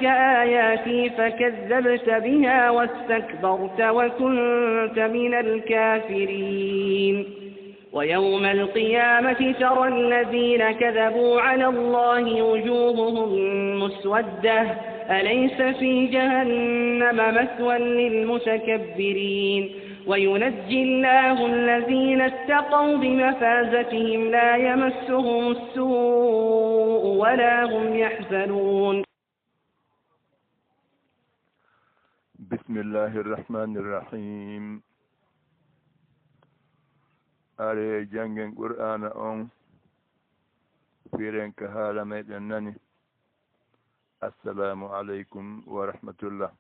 جاءتك آياتي فكذبت بها واستكبرت وكنت من الكافرين ويوم القيامة ترى الذين كذبوا على الله وجوههم مسودة أليس في جهنم مثوى للمتكبرين وينجي الله الذين اتقوا بمفازتهم لا يمسهم السوء ولا هم يحزنون. بسم الله الرحمن الرحيم. are jangen qur'ana on firen ka haala meɗen nani. Assalamu aleykum wa rahmatullah.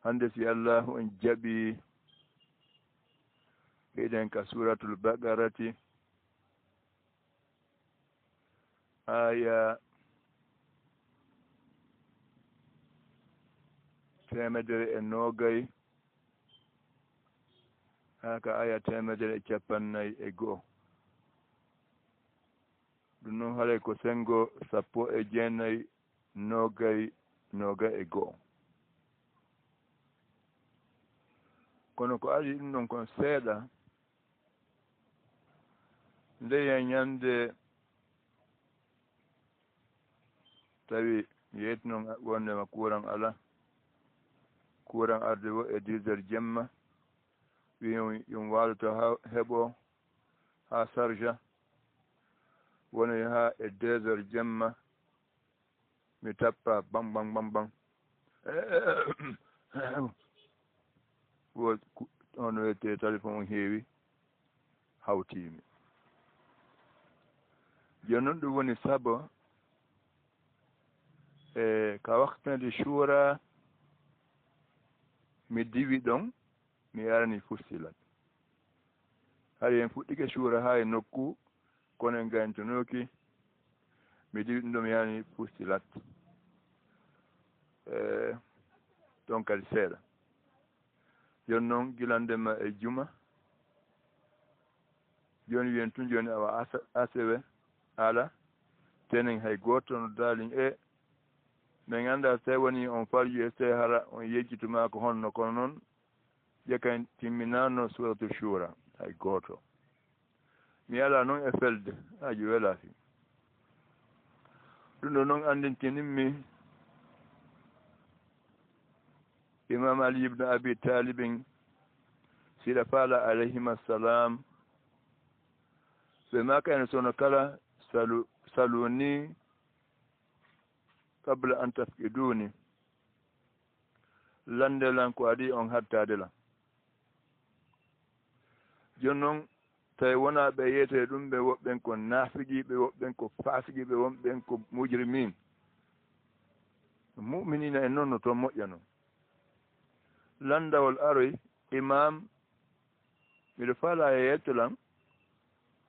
hande si allahu en jaɓi eɗen ka suratul baqarati aya temedere e noogay haka aya temedere e capannayyi e go'o. ɗum noon haray ko sengo sappo e jeenayyi noogay e go'o. kono ko ari ɗum ɗon kon seeɗa ndeya ñande tawi yeyti noon wondema courant ala, courant arde wo e 10 heures jemma wi yum waloto ha heɓo ha sarja woni ha e 2 heures jemma mi tappa bang bang bang bang wo on wiyete téléphone heewi hawtimi. joni noon ɗum woni saabu e ka waktande suura mi diwi ɗon mi arani fustilat. hari en fuɗɗike suura ha e nokku kono en gayntanoki mi diwi ɗum ɗo mi yarani fustilat ɗon kadi seeɗa. joni noon gilandema e juma joni wiyen tun joni awa asewe ala tenen hay goto no daalin min ganda tawi woni on falju e tawi hara on yejjituma ko honno kono noon ƴekkan timminano suratul shura hay goto. mi ala noon e felde haji welaki ɗum ɗo noon andintinimmi imam ali ibn abi talibin siɗa faala alayhim assalam ɓe makane sono kala saluni qabla an tafqiduni landelan ko adi on hattadelan. joni noon tawi wona ɓe yeyete ɗum ɓe woɓɓen ko naafiqiɓe woɓɓen ko fasiqiɓe woɓɓen ko mujrimin muminina en noon no toon moƴƴano. landawol aroy imam miɗo faala e yettolan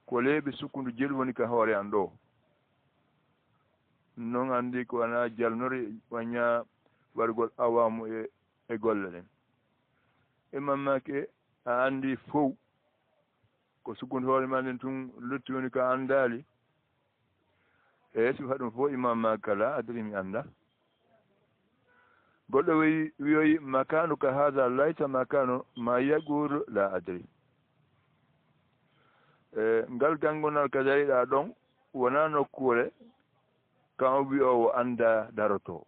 ko leeɓi sukkundu jelu woni ka hoore an ɗo noon andi ko wona jalnori waña wargol awamu e golle ɗen. imam make a andi fow ko sukkundu hoore ma nden tun lutti woni ko andali e sifa ɗum fof imam make kala adiri mi anda. goɗɗo wiyoyi makanu ka hada laysa makanu ma yaqulu la adri. ngal gangunal ka dariɗa ɗon wona nokkure kan wiyowo anda daroto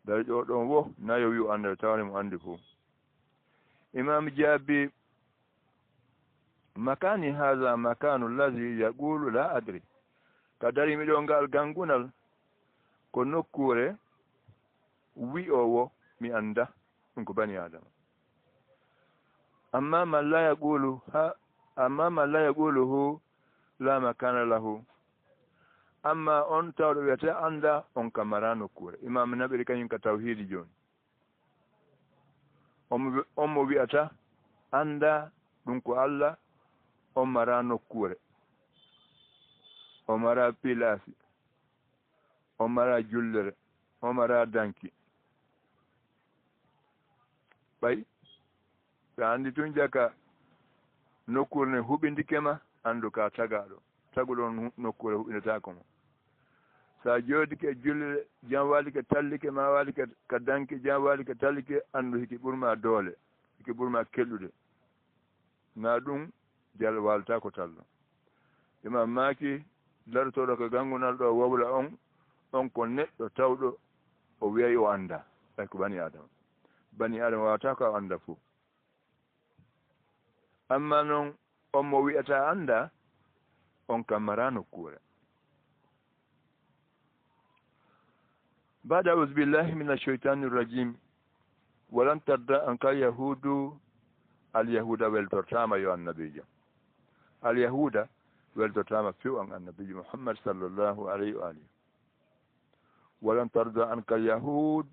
dariɗo ɗon wo nayo wi o anda tawani mo andi fof. imam jaabi makani hada makanu llahi yaqulu la adri. ka darimi ɗo ngal gangunal ko nokkure wi'owo mi anda ɗum ko bani adama. amma man la yaquluhu la makana lahu. amma on tawɗo wiyete anda on kam mara nokkure. imam naɓiri kañum ka tawhidi joni on mo wiyata anda ɗum ko Allah on mara nokkure on mara pilasi on mara jullere on mara danki ɓay sa andi tun jaka nokkure ne huɓindikema andu ka tagaɗo taguɗon nokkure huɓinetako mo. sa joodike julle jam waali ke tallike ma waali ka danke jam waali ke tallike anndu hiki ɓurma doole hiki ɓurma kellude na ɗum jal walta ko tallo imam maaki larotoɗo ko gangunal ɗo wowla on ko neɗɗo tawɗo o wiyay o annda ɓay ko bani adama wawata ko a annda fof amma noon on mo wiyata annda on kam mara nokkure بعد أعوذ بالله من الشيطان الرجيم ولن ترضى عنك اليهود والترتام يا النبي اليهود والترتام في عن النبي محمد صلى الله عليه وآله ولن ترضى عنك اليهود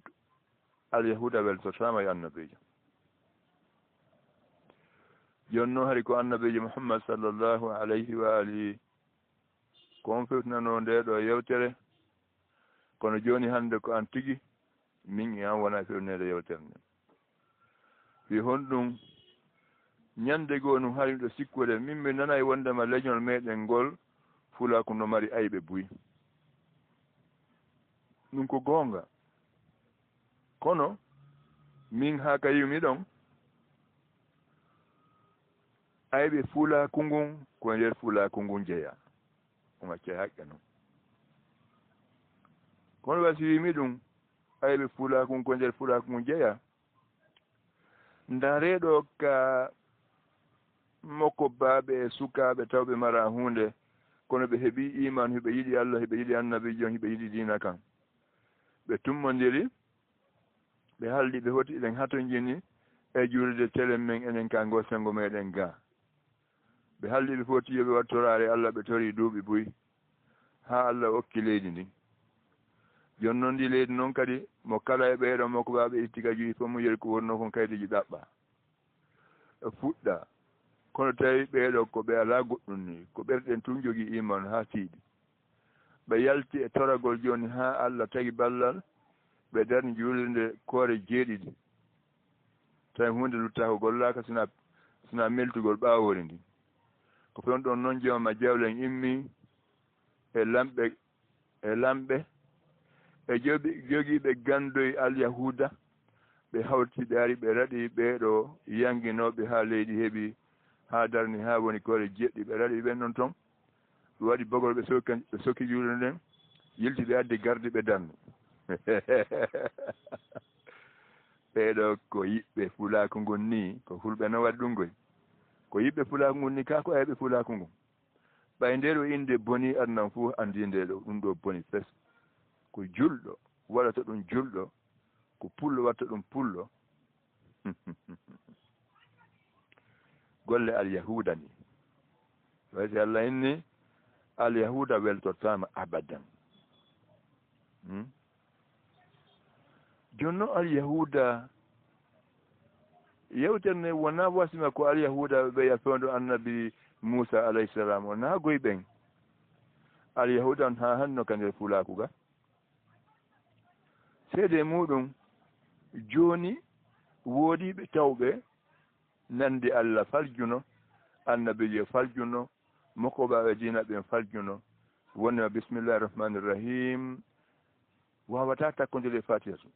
والترتام يا النبي jonno hari ko annabijo muhammad sallallahu alayhi wa alihi kon fewtinano nde ɗo yewtere kono joni hande ko an tigi min e an wona fewnede yewtere nde wi honɗum ñande goo num hari ɗo sikkude min mi nana e wondema leñol meɗen ngol fulaku no mari ayɓe buy ɗum ko goonga kono min ha ka yimi ɗon ayɓe fulaku ngun ko nder fulaku ngun jeeya on acca haqqe noon kono wasi wimi ɗum ayɓe fulaku ko nder fulaku ngun jeeya ndareɗo ka mokko baaɓe e sukaɓe tawɓe mara hunde kono ɓe heeɓi iman heɓe yiɗi allah heɓe yiɗi annabijo heɓe yiɗi dina kan ɓe tummodiri ɓe haldi ɓe hoti ɗen hato jini e juurde télé men enen ka ngo sengo meɗen ga ɓe haldi ɓe foti yoɓe wattorare allah ɓe tori duuɓi buy ha allah okki leydi ndi joni noon ndi leydi noon kadi mo kala e ɓeeɗo makko ɓaɓe itti ka juyi fof mo yeri ko wonno kon kaydiji ɗaɓɓa e fuɗɗa kono tawi ɓeeɗo ko ɓe ala goɗɗum ni ko ɓerɗen tun jogii iman ha tiiɗi ɓe yalti e toragol joni ha allah tagi ballal ɓe darni julde koore jeeɗiɗi tawi hunde lutta ko gollaka sina meltugol ɓawori ndi ko fen ɗon noon jewma jawlen immi e lamɓe e jogiiɓe gandoye alyahuda ɓe hawti ɓe ari ɓe raɗi ɓeeɗo yanguinoɓe ha leydi heeɓi ha darni ha woni koore jeɗɗi ɓe raɗi ɓen ɗon toon ɓe waɗi bogol ɓe sokki juuɗe nden yilti ɓe addi gardi ɓe darni ɓeeɗo ko yiɓɓe fulaku ngun ni ko fulɓe no waɗi ɗum goy ko yiɓɓe fulaku ngun ni ka ko ayɓe fulaku ngun ɓay nde ɗo inde boni adnan fuu andi nde ɗo ɗum ɗo boni fes ko julɗo waɗata ɗum julɗo ko pullo watta ɗum pullo golle alyahuda ni waysi allah inni alyahuda weltortama abadan joni noon alyahuda yewtere nde wona wasima ko alyahuda ɓeya fewndo annabi moussa alayhisalam o na goy ɓen alyahuda on ha hanno ka nder fulaku ga seede muɗum joni woodiɓe tawɓe nandi allah faljuno annabijo faljuno mokoɓaɓe dina ɓen faljuno wonnima bisimillahi rahmani rrahim wawata takkodire fatiha to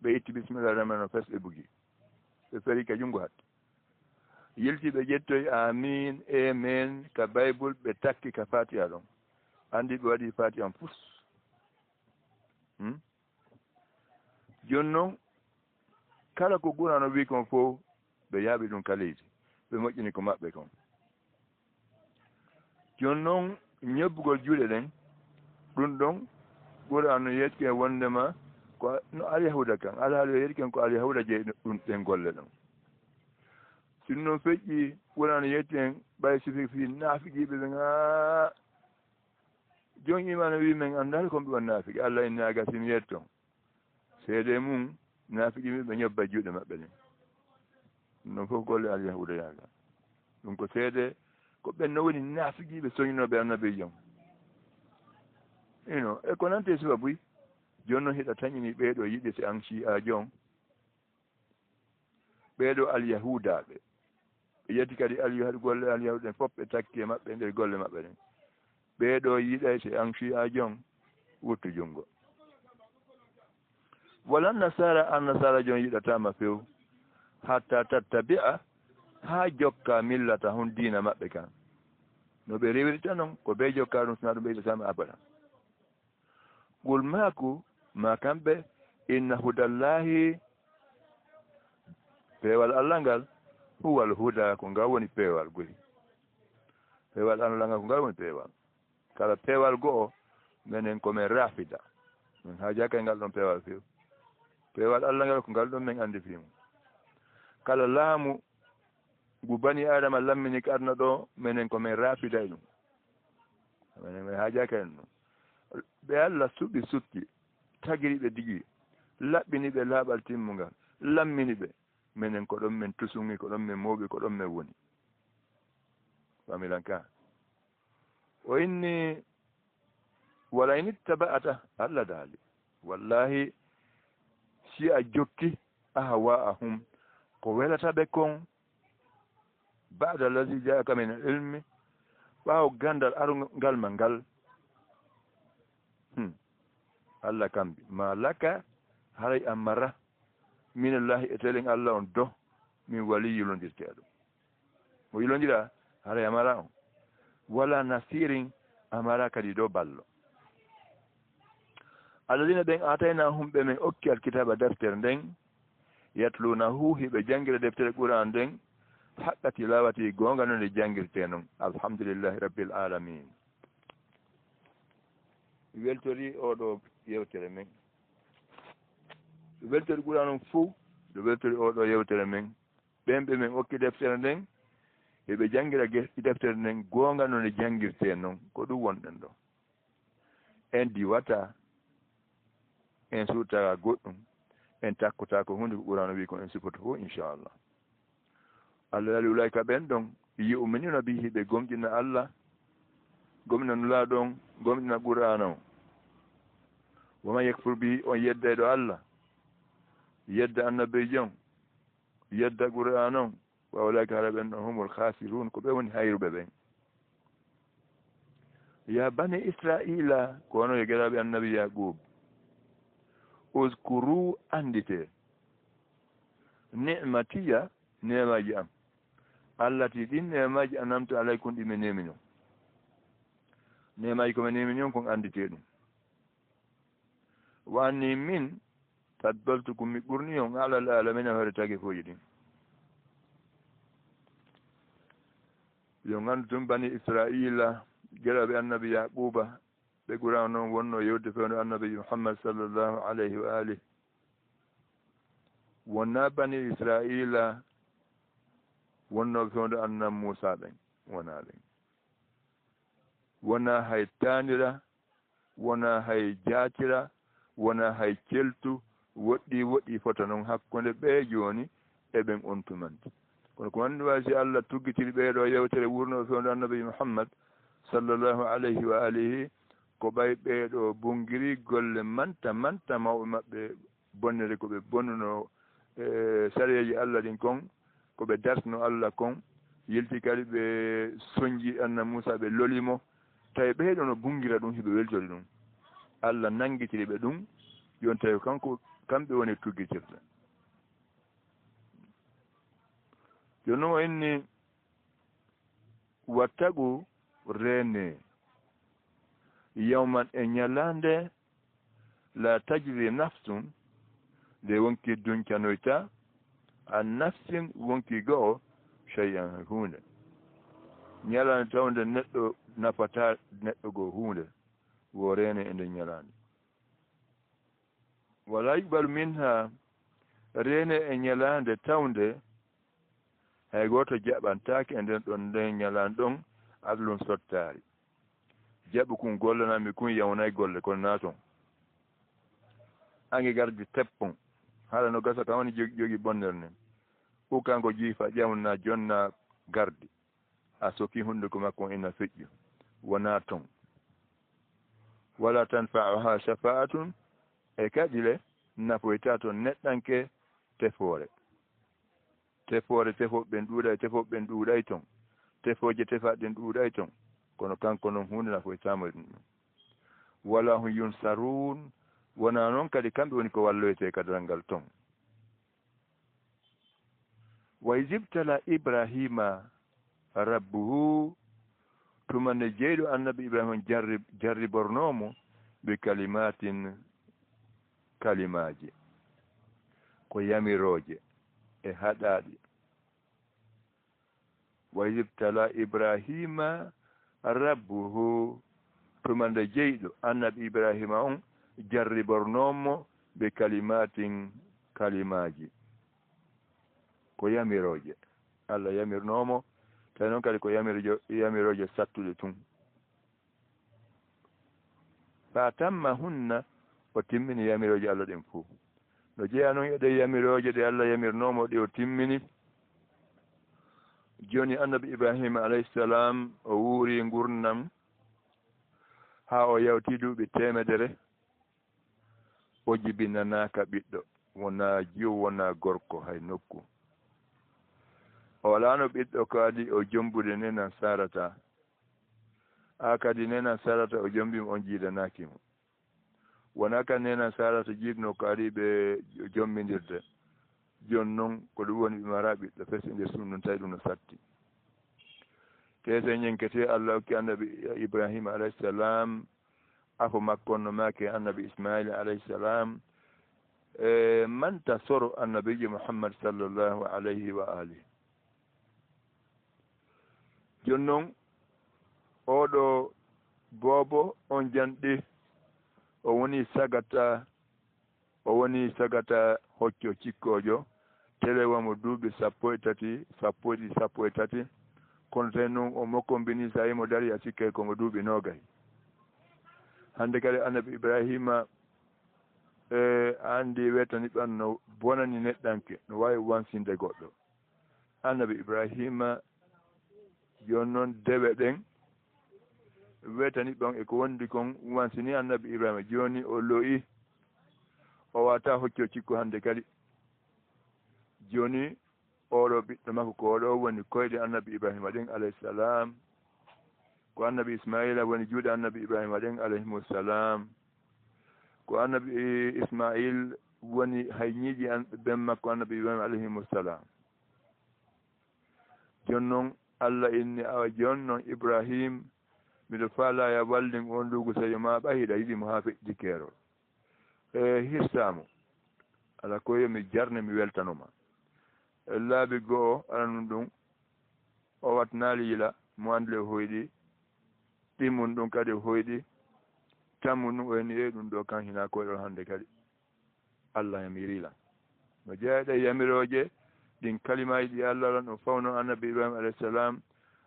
ɓe itti bisimillahi rahmani rahim fes ɓe bugi ɓe feri ka jungo hatta yilti ɓe ƴettoy amin amen ka bible ɓe takki ka fatiha ɗon andi ɓe waɗi fatiha fus joni noon kala ko ɓurano wi kon fof ɓe yaaɓi ɗum ka leydi ɓe moƴƴini ko maɓɓe kon joni noon ñobbugol juuɗe ɗen ɗum ɗon ɓurano yetki e wondema ko no alyahuda kan alhaali o yetken ko alyahuda jeeyi ɗum ɗen golle ɗon sin noon feƴƴi ɓurano yetten ɓay sifi fi naafiqiɓe ɓe ga joni imano wi men andal kon ɓe won naafiqi allah inni aga sin yetton seede mum naafiqiɓe ɓe ñobba juuɗe maɓɓe ɗen ɗum ɗon fof golle alyahuda yaaga ɗum ko seede ko ɓenno woni naafiqiɓe soñinoɓe annabijon ino e ko nante suwa buy joni noon hiɗa tañini ɓeeɗo yiɗi si an chia jon ɓeeɗo alyahudaɓe ɓe yetti kadi golle alyahuda ɗen fof ɓe takki e maɓɓe nder golle maɓɓe ɗen ɓeeɗo yiɗay si an chia jon wuttu jungo wala annasara jon yiɗatama few hatta tattabi'a ha jokka millata hon diina maɓɓe kan no ɓe rewirta noon ko ɓe jokka ɗum sona ɗum ɓe yiɗatama abada qul maku ma kamɓe inna hudallahi peewal allah ngal huwal huda ko ngal woni peewal guri peewal allah ngal ko ngal woni peewal kala peewal go'o minen komin rafida min haajaka e ngal ɗon peewal few peewal allah ngal ko ngal ɗon min andi fimu kala laamu ngu bani adama lammini ko aduna ɗo minen komin rafida e ɗum minen min haajaka en ɗum ɓe allah suɓi sutti tagiri ɓe digi laɓɓini ɓe laaɓal timmungal lammini ɓe minen ko ɗon min tusungi ko ɗon min mooɓi ko ɗon min woni familan ka o inni wala in ittaba'ata allah daali wallahi si a jokki ahwa'ahum ko welata ɓe kon ba'da allazi ja'aka min ilmi ɓaawo gandal arungal ma ngal allah kambi ma laka haray amara minallahi e telen allah on do min wali yilondirteɗo mo yilondira haray amara on wala nasirin amara kadi do ballo alladina ɓen atayna humɓe men okki alkitaba deftere nden yatlunahu hiɓe jangira deftere qur'an nden haqqa tilawati gonga noon nde jangirte noon alhamdulillahi rabbil alamin weltori oɗo yewtere men ɗo weltori qur'an on fou ɗo weltori oɗo yewtere men ɓen ɓe men okki deftere nden eɓe jangira deftere nden gonga noon nde jangirte noon ko ɗum wonɗen ɗo en diwata en suutaka goɗɗum en takkota ko hunde ko qur'an wi ko en sifoto fof inchallah allah lali ulayka ɓen ɗon yu'minuna bihi ɓe gomɗina allah gomɗina nula ɗon gomɗina qur'an o woman yakfur bihi on yedda ɗo allah yedda annabijo on yedda qur'an on wa ulayka hala ɓen ɗon humul khasirun ko ɓe woni hayruɓe ɓen ya bani israila ko wono e geraɓe annabi yaqub uskuru andite ni'matiya nemaji am allati ɗin nemaji anamtu alaykum ɗi mi nemino nemaji komi nemini on kon andite ɗum wanni min faddaltukum mi ɓurni on alal alamina hoore tagi foji ɗin yo gandu tun bani israila geraɓe annabi yaquba ɓe ɓura noon wonno yewde fewno annabi muhammad sallllahu alayhi wa alihi wonna bani israila wonnoɓe fewndo annab moussa ɓen wona ɓen wona hay tanira wona hay jatira wona hay celtu woɗɗi fota noon hakkunde ɓe joni eɓen on tumanti kono ko wandi wasi allah tuggitiri ɓeeɗo yewtere wurnoɓe fewndo annabi muhammad sallllahu alayhi wa alihi ko ɓay ɓeeɗo bungiri golle manta mawɓe maɓɓe bonnere koɓe bonnuno sareji allah ɗin kon koɓe dartino allah kon yelti kadi ɓe soñji anna moussa ɓe lolimo tawi ɓeeɗo no bungira ɗum hiɓe weltori ɗum allah nangitiri ɓe ɗum yon tawi kamɓe woni tuggitirta joni noon o inni wattagu rene yawman e ñalande la tajri nafsum nde wonki duncanoyta an nafsin wonki go'o cheyan hunde ñalande tawde neɗɗo nafata neɗɗo goo hunde wo rene e nder ñalande wala yuqbalu minha rene e ñalande tawde hay goto jaɓantaki e nden ɗon nden ñalande ɗon adlum sottari jaɓu kun gollanami kun yawnay golle kono naton ange gardi teppon haala no gasa kam woni jogi bonnere nden ukanko jiifa ƴewna jonna gardi a soki hunde ko makko ina feƴƴu wona ton wala tanfa'uha shafa'atun e kadi le nafoyta toon neɗɗanke tefoore tefoɓe ɓen ɗuuɗay tefoɓe ɓen ɗuuɗay toon tefoje tefaɗen ɗuuɗay toon kono kanko noon hunde nafoytamo e ɗum wala hum yunsarun wona noon kadi kamɓe woni ko walloyete kadal ngal ton wa isibtala ibrahima rabbuhu tumande jeyɗo annabi ibrahima on jarribornomo ɓe kalimatin kalimaji ko yamiroje e haɗaɗi wa isibtala ibrahima rabbuhu tumande jeyɗo annabi ibrahima on jarribornomo ɓe kalimatin kalimaji ko yamiroje Allah yamirnomo tawi noon kadi ko yamiroje sattude tun fa tamma hunna o timmini yamiroje Allah ɗen fuu no jeeya noon eɗe yamiroje ɗe Allah yamirnomo ɗe o timmini joni annabi ibrahima alayhisalam o wuuri gurdam ha o yawti duuɓi 100 o jibinanaka ɓiɗɗo wona jiw wona gorko hay nokku o walano ɓiɗɗo kadi o jombude nenan sarata ha kadi nenan sarata o jombimo on jiidanakimo wona kadi nenan sarata jiidno kadi ɓe jommidirde joni noon ko ɗum woni ɓe mara ɓiɗɗo fesi nder sunnum tawi ɗum no satti te so ñenkete Allah hokki annabi ibrahima alayhisalam afo makko no make annabi ismaila alayhisalam manta soro annabijo muhammad sallllahu alayhi wa alihi joni noon oɗo boobo on janɗi o woni sagata hocco cikkojo telewamo duuɓi 13 kono tawi noon o mokkombini sa yimo dari a sikkay komo duuɓi 20 hande kadi annabi ibrahima andi wetani ɓan no bonani neɗɗanke no wawi wansinde goɗɗo annabi ibrahima joni noon dewe ɗen wetani ɓon eko wondi kon wansini annabi ibrahima joni o loyi o wata hocco cikku hande kadi joni oɗo ɓiɗɗo makko ko oɗo woni koyɗe annabi ibrahima ɗen alayhisalam ko annabi ismaila woni juuɗe annabi ibrahima ɗen alayhimussalam ko annabi ismail woni hay ñiiƴi ɓen makko annabi ibrahima alayhimussalam joni noon Allah inni awa joni noon ibrahim miɗo faalaya wallin on ndugu sayo ma ɓahiɗa yiɗimo ha feƴƴi keerol hirsamo ala ko yomi jarne mi weltanoma laabi go'o alanum ɗum o watnaali yila mo andle hoyɗi ɗimmum ɗum kadi hoyɗi tammum ɗum o henni ɗum ɗo kan hina koyɗol hande kadi Allah yamirila no jeeyaɗe yamiroje ɗin kalimaji ɗi Allah lan ɗum fawno annabi ibrahima alayhisalam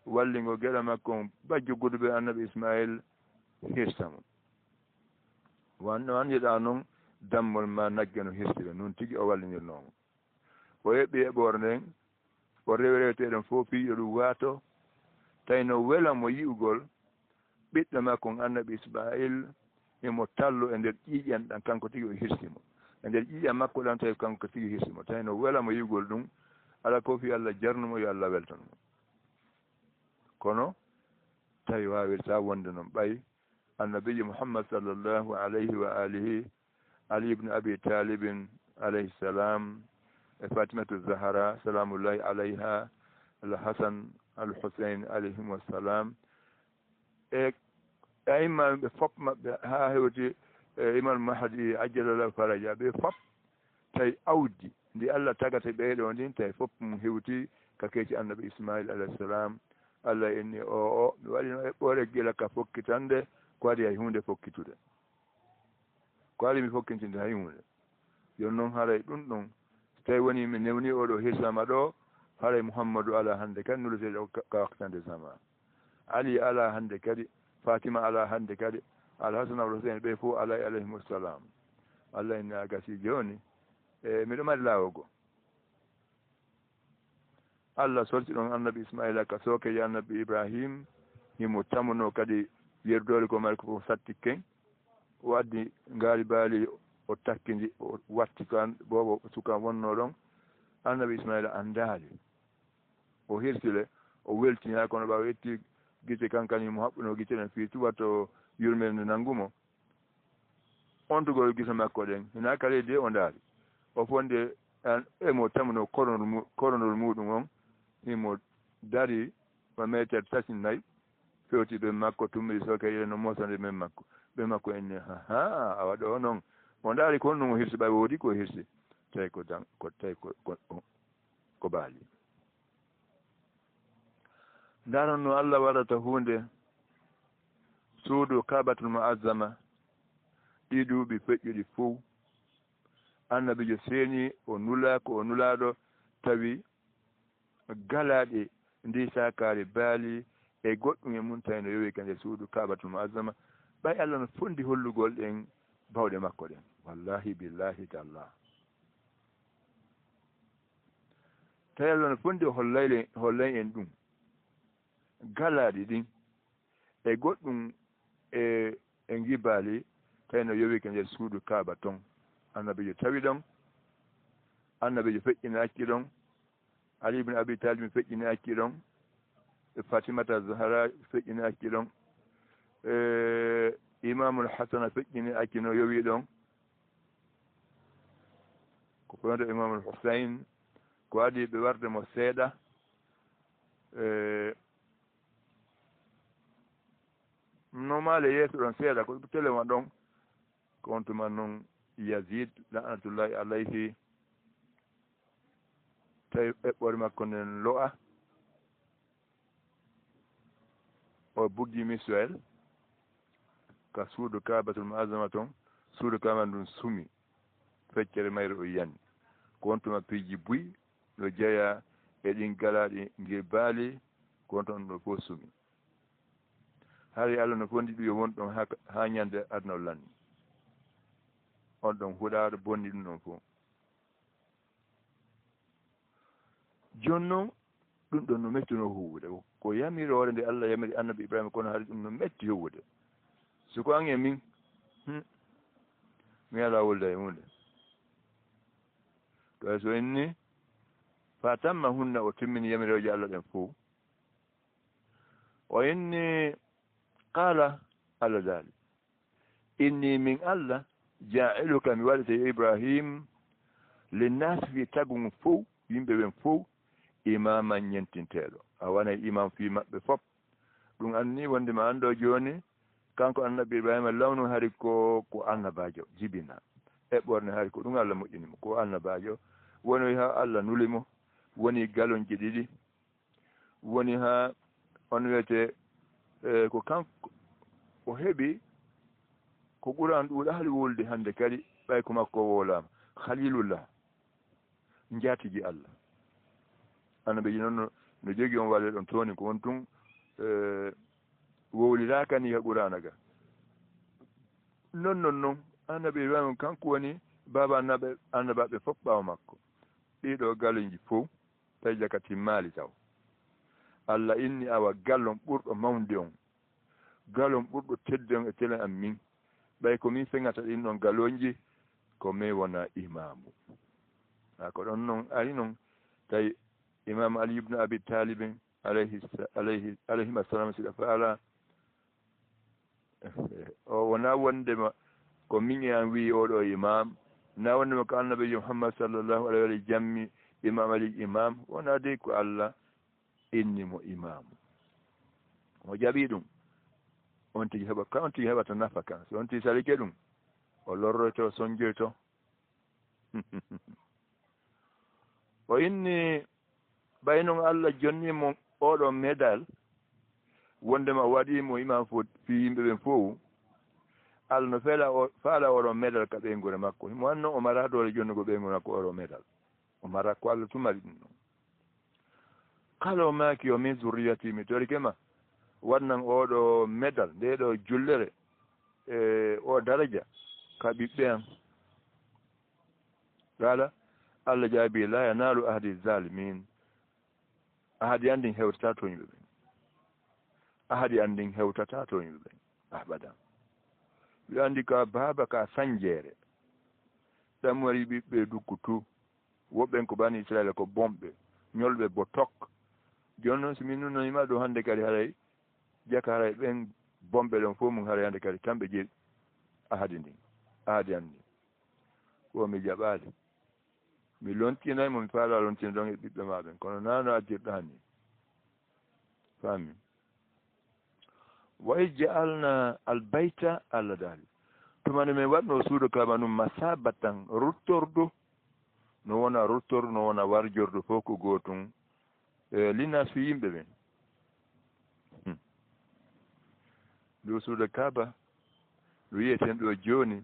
wallingo geɗa makko bajjo guduɓe annabi ismail hirsamo wanno anjiɗa noon dammol ma nagge no hirsire noon tigui o wallinirnomo o heɓɓi heɓore nden o rewreteɗen fof piiƴo ɗum waato tawi no welamo yi'ugol ɓiɗɗo makko annabi ismail imo tallo e nder ƴiiƴan ɗan kanko tigui o hirsimo e nder ƴiiƴan makko ɗan tawi kanko tigui hirsimo tawi no welamo yi'ugol ɗum ala ko fi Allah jarnumo yo Allah weltanumo kono tawi wawirta wonde noon ɓayi annabijo muhammad sallllahu alayhi wa alihi ali ibne abi talibin alayhi salam e fatimatu zahara salamullahi alayha alhasan alhusain alayhim wassalam e aimma ɓe fof maɓɓe ha hewti imam mahdi ajjalallahu faraja ɓe fof tawi awdi ndi Allah tagata ɓeyɗo ndin tawi fof mum hewti ka keeci annabi ismail alayhi salam Allah inni o mi waɗino eɓɓore gila ka fokkitande ko waɗi hay hunde fokkitude ko waɗi mi fokkitinde hay hunde joni noon haray ɗum ɗon tawi woni mi newni oɗo hirsama ɗo haray mouhammadou ala hande kadi nuluteɗo ka waktande sama ali ala hande kadi fatima ala hande kadi alhasan alhusain ɓe fof ala alayhimussalam Allah inni a gasi joni miɗo mari lawogo Allah sorti ɗon annabi ismaila ka sookeji annabi ibrahim himo tamuno kadi yerdole ko mari ko fof sattikken o addi ngaari baali o takkidi o watti kan bobo suka wonno ɗon annabi ismaila andaali o hirsile o weltini ha kono ɓawa yetti gite kankanimo haɓɓuno gite ɗen fi tubato yurmede nde nanngumo on tugol gisa makko ɗen hina kale de o ndaari o fonde emo tamno koronol muɗum on imo dari ma meter tati nayi fewti ɓe makko tummiri soke yile no mosande men makko ɓe makko enne ha awa ɗo noon o ndaari kon ɗum o hirsi ɓay woodi ko hirsi tawi ko baali ndaron no Allah waɗata hunde suudu kabatul mu'azzama ɗi duuɓi feƴƴuɗi fof annabijo seeni o nulaako o nulaaɗo tawi galaaɗe ndi sakari baali e goɗɗum e mum tawi no yowi kande suudu kabatul mu'azzama ɓay Allah no fondi hollugol ɗen bawɗe makko ɗen wallahi billahi tallah tawi Allah no fondi hollay en ɗum galaaɗi ɗin e goɗɗum e gibaali tawi no yowi ke nder suudu kaaba ton annabijo tawi ɗon annabijo feƴƴini acci ɗon ali ibne abi talib feƴƴini acci ɗon fatimata zahara feƴƴini acci ɗon imamul hasana feƴƴini acci no yowi ɗon ko fonto imamul husain ko adi ɓe warde mo seeɗa normale yeeso ɗon seeɗa ko telema ɗon ko on tuma noon yazid lanatullahi alayhi tawi eɓɓore makko nden lo'a o buggi misuel ka suudu kabatul mu'azzama toon suudu kaba ndun sumi feccere mayre o yanni ko on tuma piiji buy no jeeya e ɗin galaɗi ngir baali ko on toon ɗo fof sumi hari Allah no fondi ɗum yo won ɗon ha ñande adna o lanni on ɗon huɗaɗo bonni ɗum ɗon fof joni noon ɗum ɗon no metti no huwude ko yamiri hoore nde Allah yamiri annabi Ibrahima kono haali ɗum no metti huwude siko an e min mi ala wolda e hunde to so inni fa tamma hunna o timmini yamiroje Allah ɗen fof o inni qala Allah dali inni min Allah ja'iluka mi waɗete Ibrahim linnas fi tagum fof yimɓe ɓen fof imaman ñentinteɗo a wonay imam fi maɓɓe fof ɗum anni wonde ma anndo joni kanko annabi Ibrahima lawnu hari ko annabajo jibina eɓɓorne hari ko ɗum Allah moƴƴinimo ko annabajo woni ha Allah nulimo woni galonji ɗiɗi woni ha on wiyete ko kanko o heɓi ko ɓuran ɗuuɗa hali wolde hannde kadi ɓay ko makko wolama khalilullah jaatigi Allah annabijo noon no jogi on walle ɗon tooni ko won tun wowliraka ni ha ɓurana ga non annabi Ibrahima kanko woni baba annabaɓe fof ɓaawo makko ɗiɗo galonji fof tawi jaka timmali taw Allah inni awa gallon ɓurɗo mawde on galon ɓurɗo tedde on e telen am min ɓay ko min feŋata ɗin ɗon galonji ko min wona imamu ko ɗon noon ari noon tawi imam Ali ibne Abi Talibin alayhim assalam siɗa faala o wona wondema ko min e an wi oɗo imam na wondema ko annabijo Muhammad sallllahu alayhi wa sallam jammi imam Ali imam wona de ko Allah inni mo imamu mo jaɓi ɗum on tigi heɓata nafa kan so on tigi salike ɗum o lorroto soñjoyto o inni ɓay noon Allah jonnimo oɗo médal wondema o waɗimo imam fo fi yimɓe ɓen fof Allah no faala oɗo médal ka ɓeygure makko mo wanno o mara dole jonnugo ɓeygure makko oɗo médal o mara ko Allah tumari ɗum ɗon kala o maaki o min zurriyati mi tori kema wannan oɗo médal nde ɗo jullere o daraja ka ɓiɓɓe an qala Allah jaabi la yanalu ahdi zalimin ahadi andin hewtata to yimɓe ɓen ahadi andin hewtata to yimɓe ɓen abadan ɓe andi ka baaba ka sañjeere ɗam wari ɓiɓɓe dukkutu woɓɓen ko bani Israel ko bomɓe ñolɓe bo tok joni noon so min nunanima ɗo hannde kadi haray jaka haray ɓen bomɓe ɗon fof mum haray hannde kadi kamɓe jeeɗi ahadi ndin aade am ni ko mi jaɓaali mi lontinayi mo mi faala lontina ɗon e ɓiɓɓe maɓen kono naano addirɗo hanni faami way jaalna albayta allah daali tumande min waɗno suudu kaba num masabatan ruttordu no wona ruttordu no wona warjordu fof ko gootum linnas fi yimɓe ɓen ndu suudu kaba ndu wiyeten ɗo jooni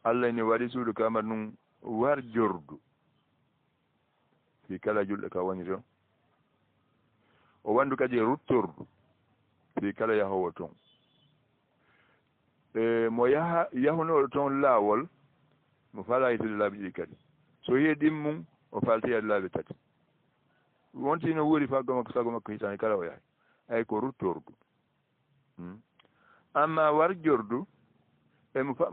allah ne waɗi suudu kaba num warjordu fi kala julɗo ka woni toon o wandu kadi ruttordu fi kala yahowo toon mo yahunoɗo toon laawol mo faala yittude laabi ɗiɗi kadi so heeɗin mum o faltoyade laabi tati wonti no wuuri faggo makko sago makko hitani kala o yahay ay ko ruttordu amma warjordu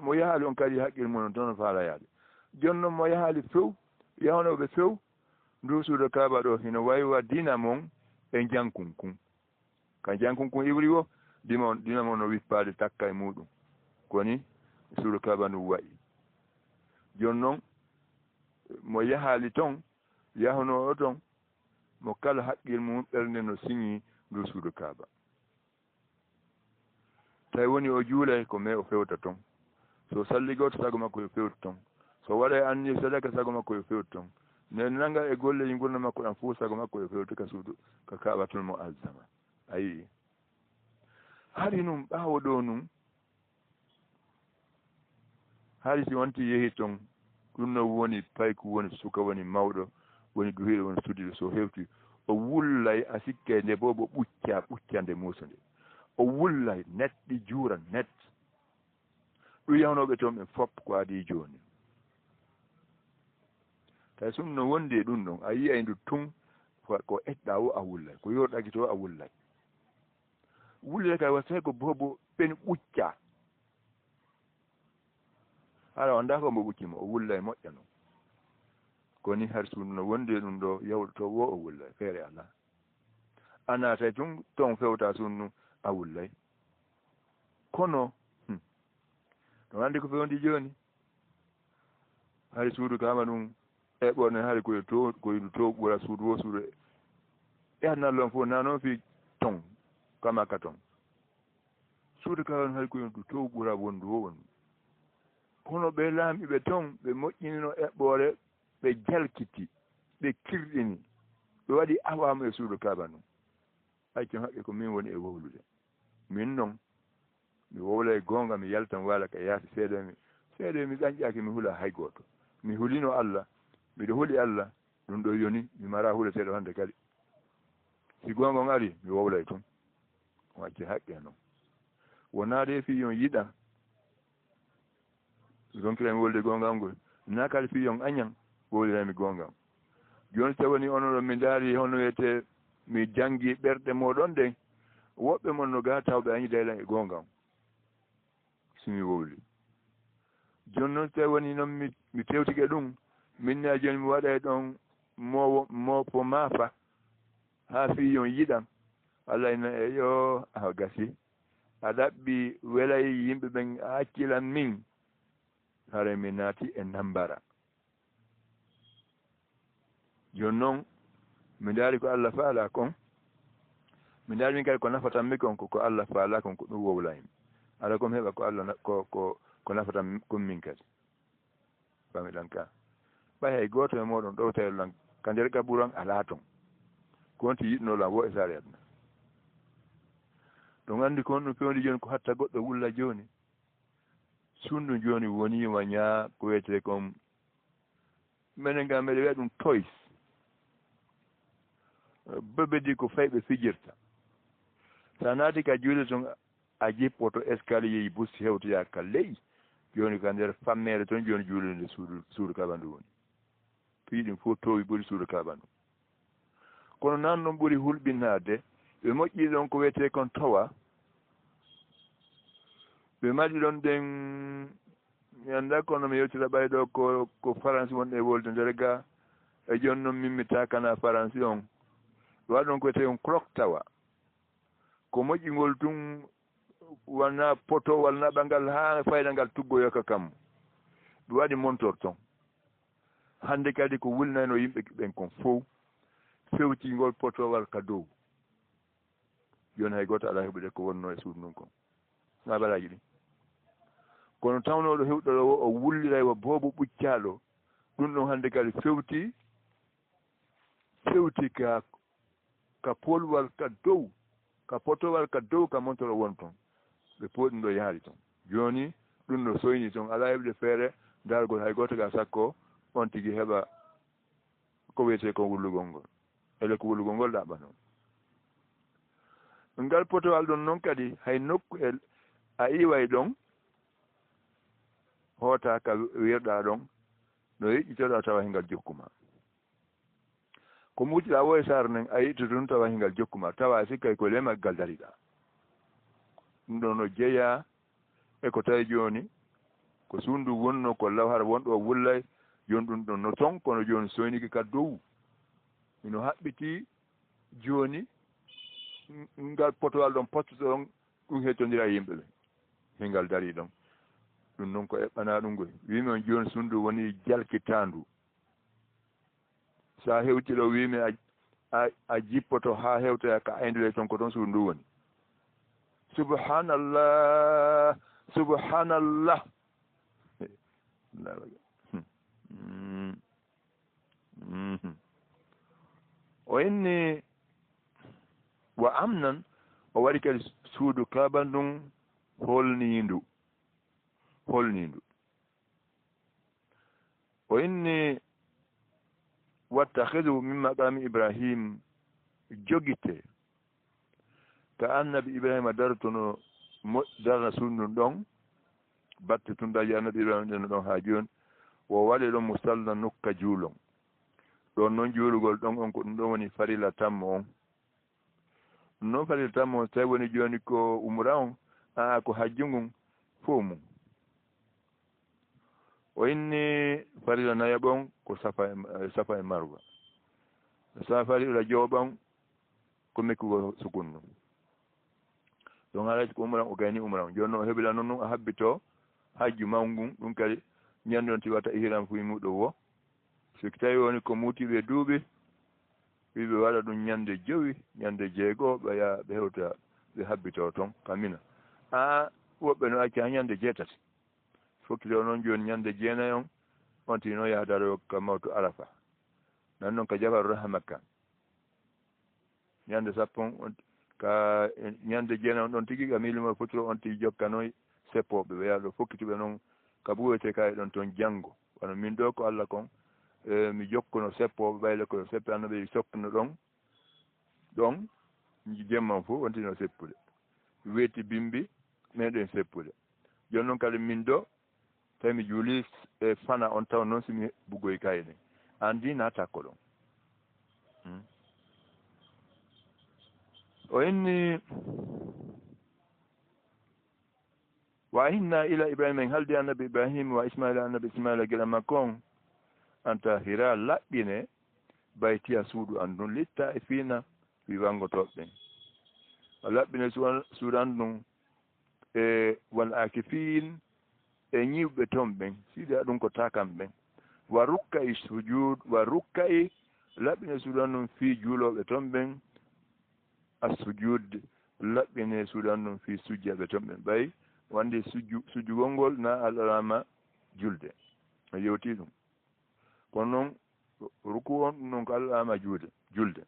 mo yahaali on kadi haqqille mum toon no faala yaade jooni noon mo yahaali few yahonoɓe few ndu suudo kaaba ɗo hino waywa dina mon e jankunkun ka jankunkun iwri o dina mon no wippaade takka e muɗum koni suudo kaaba ndu wayi jooni noon mo yahaali toon yahono o toon mo kala haqqille mum ɓernde no siñi ndu suudo kaaba tawi woni o juulay ko mais o fewta toon so salligoto sago makko yo fewta toon so waɗa anni sadaka sago makko yo fewta toon ne nanga e golleji gurna makko ɗan fof sago makko yo fewta ka suudu ka kaɓatol mo alzama a yii hari num ɓaawo ɗo num hari si wonti yehi toon ɗum no woni payku woni suka woni mawɗo woni duhiɗo woni sudiɗo so hewti o wullay a sikke nde bo bo ɓucca nde muusa nde o wullay net ɗi juura net ɗum yawnoɓe toon ɓe fop ko adi jooni tawi sum no wondi e ɗum ɗon a yiyay ndu tun ko eɗɗa o a wullay ko yorɗaki to a wullay wullay kay wattay ko bobo ɓen ɓucca hara o nda ko mbo ɓuccimo o wullay moƴƴa noon koni har suudu no wondi e ɗum ɗo yawɗo to wo o wullay feere ala a naatay tun toon fewta sunnu a wullay kono no andi ko fewndi jooni hari suudu kama ɗum eɓɓone hari koye to koydu to ɓura suudu wo suudu e nallon fof na noon fi ton kamaka ton suudu kama hari koyendu to ɓura wondu wo wondu kono ɓe laamiɓe toon ɓe moƴƴinino eɓɓore ɓe jalkiti ɓe kirɗini ɓe waɗi awamo e suudu kaba num haccon haqqe ko min woni e wowlude min noon mi wowla e goonga mi yaltan waala ka yaasi seeɗe mi ɗañƴaki mi hula hay gooto mi hulino Allah miɗo huli Allah ɗum ɗo yoni mi mara huleteɗo hannde kadi si goonga on ari mi wowlay toon wacce haqqe noon wonaade fiyon yiɗa ronkirami wolde goonga ngol nakal fiyon añan wowlirami goonga joni tawani onoɗon mi daari hono wiyete mi jangi ɓerɗe moɗon ɗen woɓɓe mon no ga tawɓe añi daylan e goonga simi wowli joni noon tawi woni noon mi tewtike ɗum minne joni mi waɗa ɗon mo fo maafa ha fiyon yiɗam Allah ina e yo a gasi a ɗaɓɓi welay yimɓe ɓen haccilan min hare mi naati e nambara joni noon mi daari ko Allah faala kon mi daari min kadi ko nafatanmi kon ko Allah faala kon ko ɗum wowlaymi ala komi heɓa ko Allah ko nafatan kon min kadi famiɗan ka ɓay hay gooto e moɗon ɗo tawlan ka nder kaɓuran alaa toon konti yiɗnolan wo e saare aduna ɗum anndi kon ɗum fewndi jooni ko hatta goɗɗo wulla jooni sundu jooni woniima ñaa ko wiyetee comme minen ngam mbeɗe wiya ɗum toys bebedi ko fayɓe fijirta sa naati ka juuɗe toon a jippoto escalier yi busti hewtoya ka ley jooni ka nder fammere toon jooni juuɗe nde suudu kaɓandu woni piiɗum fof towi ɓuri suudu kaɓandu kono nan noon ɓuri hulɓinnaade ɓe moƴƴi ɗon ko wiyetee kon towa ɓe maɗi ɗon ɗen mi annda kono mi yewtira ɓayɗo ko France wonɗe wolde nder ga e jooni noon min mi takana France on waɗi ɗon ko wiyetee on clock tawa ko moƴƴingol tun wona poto walla naɓangal ha fayda ngal tuggoyoka kam ɗum waɗi montor ton hande kadi ko wulnano yimɓe ɓen kon fof fewtingol potowal ka dow joni hay goto ala heɓude ko wonno e suudu ndun kon ma balaji ɗi kono tawnoɗo hewɗo o o wullira wa boobo ɓuccaɗo ɗum ɗon hande kadi fewti ka polwal ka dow ka potowal ka dow ka montoro won ton ɓe pooɗi ɗo yaari ton joni ɗum ɗo soyni ton ala heɓde feere dargol hay goto ga sakko on tigi heɓa ko wiyete ko wullugol ngol ele ko wullugol ngol ɗaɓa noon ngal potowal ɗon noon kadi hay nokku a iway ɗon hoota ka wirɗa ɗon no yiƴƴitoɗa tawa hingal jokkuma ko muutiɗa wo e saara nden a yiɗto tun tawa hingal jokkuma tawa sikkay ko lemaggal dariɗa ɗum ɗo no jeeya e ko tawi joni ko suundu wonno ko lawhara wonɗo wullay joni ɗum ɗon no ton kono joni soyniki ka dow ino haɓɓiti joni ngal potowal ɗon pottoto ɗon ɗum hettodira yimɓe ɓe hingal dari ɗon ɗum noon ko eɓɓana ɗum goy wimi on joni suundu woni jalkitandu sa hewti ɗo wimi a jippoto ha hewtoya ka ayndule toon ko toon suundu woni subhanallah subhanallah o inni wa amnan o waɗi kadi suudu kaaba ndun holnindu o inni wattahidu min maqami ibrahim jogite ka annabi ibrahima dartono darna sunnun ɗon batte tundaji annabi ibrahima ɗen ɗon ha joni wo waɗi ɗon musalla nokka juulon ɗon noon juulugol ɗon on ko ɗum ɗon woni farila tammo on ɗum noon farila tammo on tawi woni joni ko umra on ko hajju ngun fof mum o inni farila nayaɓon ko safa e marwa sa farila jooɓon ko mekkugo sukunnu donc haɗa ko umran o gayni umran joni noon o heɓila noon noon a habbito hajju mawgun ɗum kadi ñande on tiwata ihram fuy muɗo wo soki tawi woni ko mutiɓe duuɓi wiɓe waɗa ɗum ñande jowi ñande jeegoo ɓeya ɓe hewta ɓe habbito toon kamina woɓɓe no acca ha ñande jeetati fokkito noon joni ñande jeenayi on tino yahdaro ka mawto arafa nan noon ka jabaru raha makka ñande sappo ka ñande jeenayi on ɗon tigui ka milimo fotiro on tigi jokkanoy seppoɓe ɓe yaɗo fokkituɓe noon ka ɓuwete kaye ɗon toon janggo kono min ɗo ko Allah kon mi jokkuno seppoɓe ɓayle ko seppe annaɓe sokkuno ɗon jemman fof on tino seppude weeti bimbi meɗen seppude joni noon kadi min ɗo tawi mi juuli e fana on taw noon somi buggoy kayne andi natakko ɗon o inni wa hinna ila ibrahima en haldi annabi ibrahima wa ismaila annabi ismaila gueɗa makko on anta hira laɓɓine baytiya suudu andun litta e fiina wi wangotoɓe o laɓɓine suudu andun e wal akifin e ñiwɓe toon ɓen siida ɗum ko takam ɓen wa rukka e sujud wa rukka e laɓɓine suudu andun fi juuloɓe toon ɓen a sujud laɓɓine suudu andun fi sujjaɓe toon ɓen ɓay wande sujjugol ngol na alama julde o yewti ɗum kono noon ruku on ɗum noon ko alama julde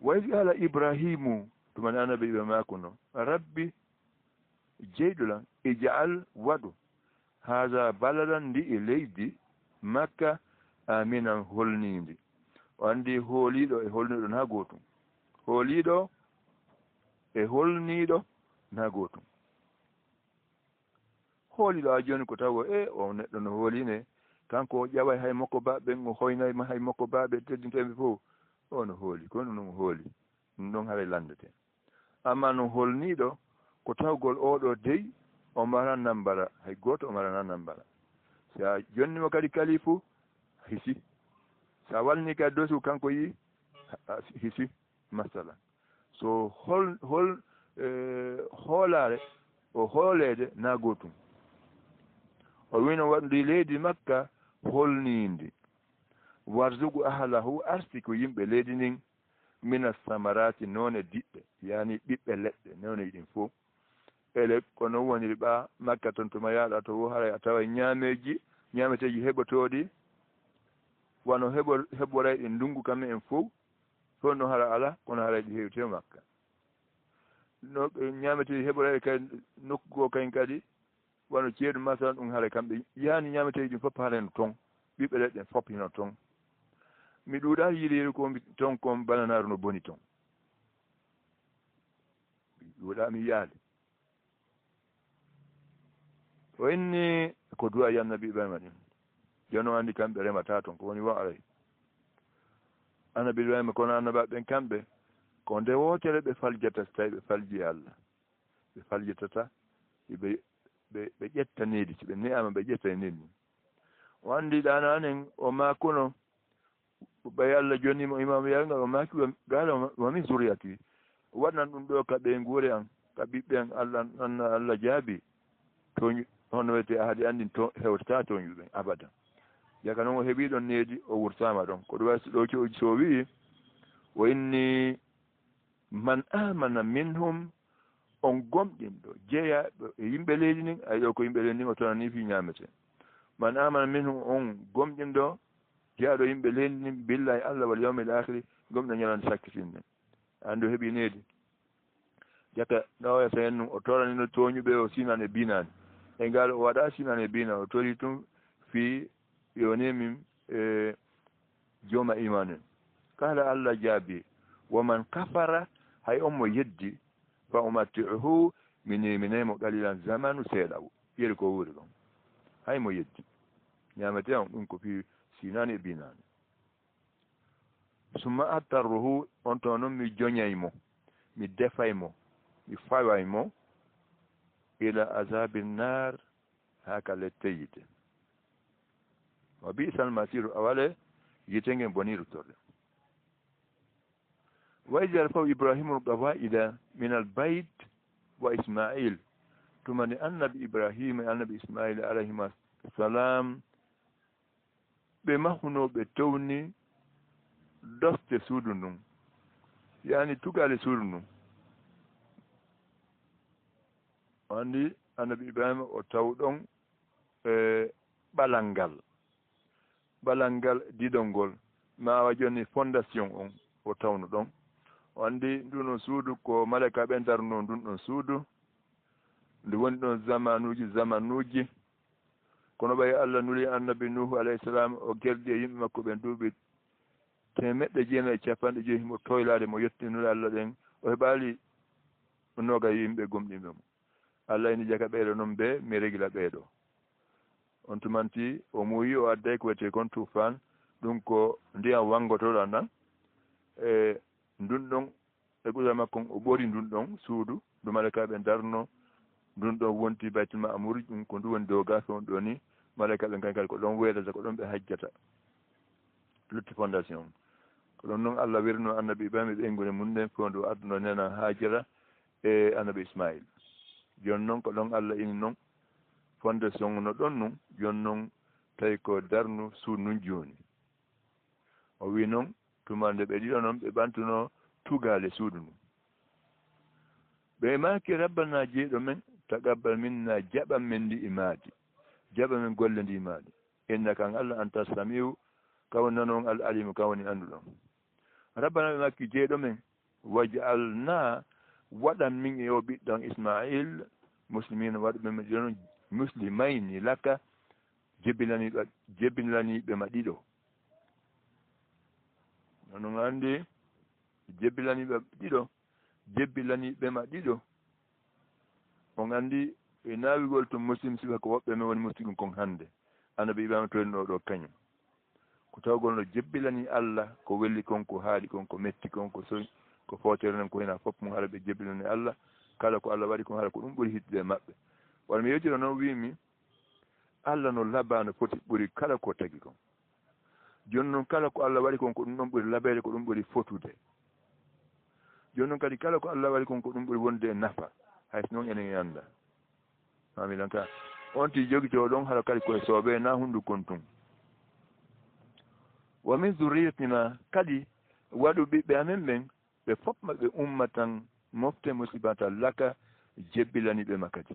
wayli ala ibrahimu tumani annabi ɓe makuno rabbi jeyɗulan ija'al waɗu haza baladan ndi e leydi makka aminan holnindi o andi hooliɗo e holniɗo na gotum hooliɗo e holniɗo na gotum hooliɗo a joni ko taw o neɗɗo no hooline kanko o ƴaway hay makko baɓen o hoynayma hay makko baɓe teddinteɓe fof o no hooli kono noon hooli ɗum ɗon haray landete amma no holniɗo ko tawgol oɗo dey o mara nambara hay goto o marana nambara sa jonnimo kadi kalifu hisi sa walni kadi dosu kanko yi hisi masala so hoolare o hoolede na gotum o wino waɗndi leydi makka holnindi warzugu ahlahu arti ko yimɓe leydi ndin mina samarati noone diɓɓe yani ɓiɓɓe leɗɗe noone ɗin fof ele kono woniri ɓa makka toon toma yaaɗa to wo haray a tawa ñaameteji heɓotooɗi wano heɓoray ɗi ndungu kamen en fof toon no hara ala kono haray ɗi heewi te makka no ñaameteji heɓoray kadi nokku goo kañ kadi wano ceeɗu masalan ɗum haray kamɓe yaani ñaameteji ɗin fof hareno toon ɓiɓɓe leɗɗe fof hino toon mi ɗuuɗa yiɗiri ko toon kon bananaru no boni toon mi ɗuuɗa mi yaade o inni ko duwa yi annabi ibrahima ɗin jono anndi kamɓe remata toon ko woni wo aray annabi ibrahima kono annabaɓe ɓen kamɓe ko nde wootere ɓe faljata so tawi ɓe falji allah ɓe faljatata ɓe ƴetta needi so ɓe ne'ama ɓe ƴetta e nenni o anndi ɗano anen o makuno ɓay allah jonnimo imam yalngal o maki gaala wami zuriyati o waɗnan ɗum ɗo ka ɓe nguure an ka ɓiɓɓe an allah jaabi toñ hono wiyete haade anndin to hewtata toñuɓe abadan jaka noon o heeɓi ɗon needi o wurtama ɗon ko ɗum way so ɗo so wii o inni man amana minhum on gomɗinɗo jeeya e yimɓe leydi ndin ay ɗo ko yimɓe leydi ndin o tonani fi ñamete man amana minhum on gomɗinɗo jeeyaɗo yimɓe leydi ndin billahi allah wal yawmil akhiri gomɗo ñalande sakkitinde andi o heeɓi needi jaka nawayata hen num o toranino toñuɓe o sinan e binani e ngal o waɗa sinan e bina o tori tum fi yonemin e jooma iman en kala allah jaabi woman kafara hay on mo yeddi fa umatti'uhu minimo qalilan zamanu seeɗa ƴeri ko wuuri ɗon hay mo yeddi ñamete on ɗum ko fi sinani e binani summa attarruhu on to noon mi joñaymo mi defaymo mi fawaymo ila azabi nnar ha ka lette yite wa bi'sal masiru awale yite ngen boniru torde wa id yarfau ibrahimu alqawaida min albayt wa ismail tumani annabi ibrahima e annabi ismail alayhima salam ɓe mahuno ɓe towni doste suudu ndun yani tugale suudu ndun andi annabi ibrahima o taw ɗon e ɓalal ngal diɗolngol mawa joni fondation on o tawno ɗon o andi nduno suudu ko malaika ɓe darno ndun ɗon suudu ndu woni ɗon zamanuji kono ɓay allah nuli annabi nuhu alayhi salam o gerɗi e yimɓe makko ɓen duuɓi 950 mo toylade mo yetti nuli allah ɗen o heɓali noga yimɓe gomɗinɓe mo allah ini jaka ɓeeɗo noon ɓe mi régla ɓeeɗo on tumanti o muuyi o adday ko wiyete kon tufan ɗum ko ndiyam wangotoɗo andan e ndun ɗon e ɓuura makko o ɓori ndun ɗon suudu ɗum malaika ɓe darno ndun ɗon wonti baytul ma'mur ɗum ko ndu woni dow gafe on ɗo ni malaika ɓe kankadi ko ɗon weedata ko ɗon ɓe hajjata lutti fondation ko ɗon noon allah wirno annabi ibrahima ɓe engune mum nden fo ndu adduno nena hajara e annabi ismail joni noon ko ɗon allah ini noon fondation no ɗon nun joni noon tawi ko darnu suudu nun joni o wi noon tumande ɓe ɗiɗo noon ɓe ɓantuno tugale suudu ndu ɓe maki rabbana jeeɗo men taqabbal minna jaɓan men ndi imadi jaɓa men golle ndi imadi innaka an allah anta samiu kawoni nanoon al alimu kawoni anduɗon rabbana ɓe makki jeeɗo men waj'alna waɗan min e o ɓiɗɗon ismail muslimina waɗuɓe men ɗiɗon muslimayni laka jebbilaniɓe ma ɗiɗo nonon andi jebbilaniɓe ma ɗiɗo on andi e naawigol to muslim sifa ko woɓɓe men woni muslim kon hannde annabi ibrahima toyno ɗo kañum ko tawgol no jebbilani allah ko welli kon ko haaɗi kon ko metti kon ko soy ko footere nen ko hina fof mum hara ɓe jebbilani allah kala ko allah waɗi kon hara ko ɗum ɓuri hittude maɓɓe wala mi yewtiro noon wimi allah no labano foti ɓuri kala ko tagi kon joni noon kala ko allah waɗi kon ko ɗum ɗon ɓuri labeede ko ɗum ɓuri fotude joni noon kadi kala ko Allah waɗi kon ko ɗum ɓuri wonde e nafa hayso noon enen anda mami lan ka on ti jogito ɗon haɗa kadi koye sooɓe na hundu kon tun wa min zurriyatina kadi waɗu ɓiɓɓe amen ɓen ɓe fof maɓɓe ummatan mofte musibata laka jebbilaniɓe ma kadi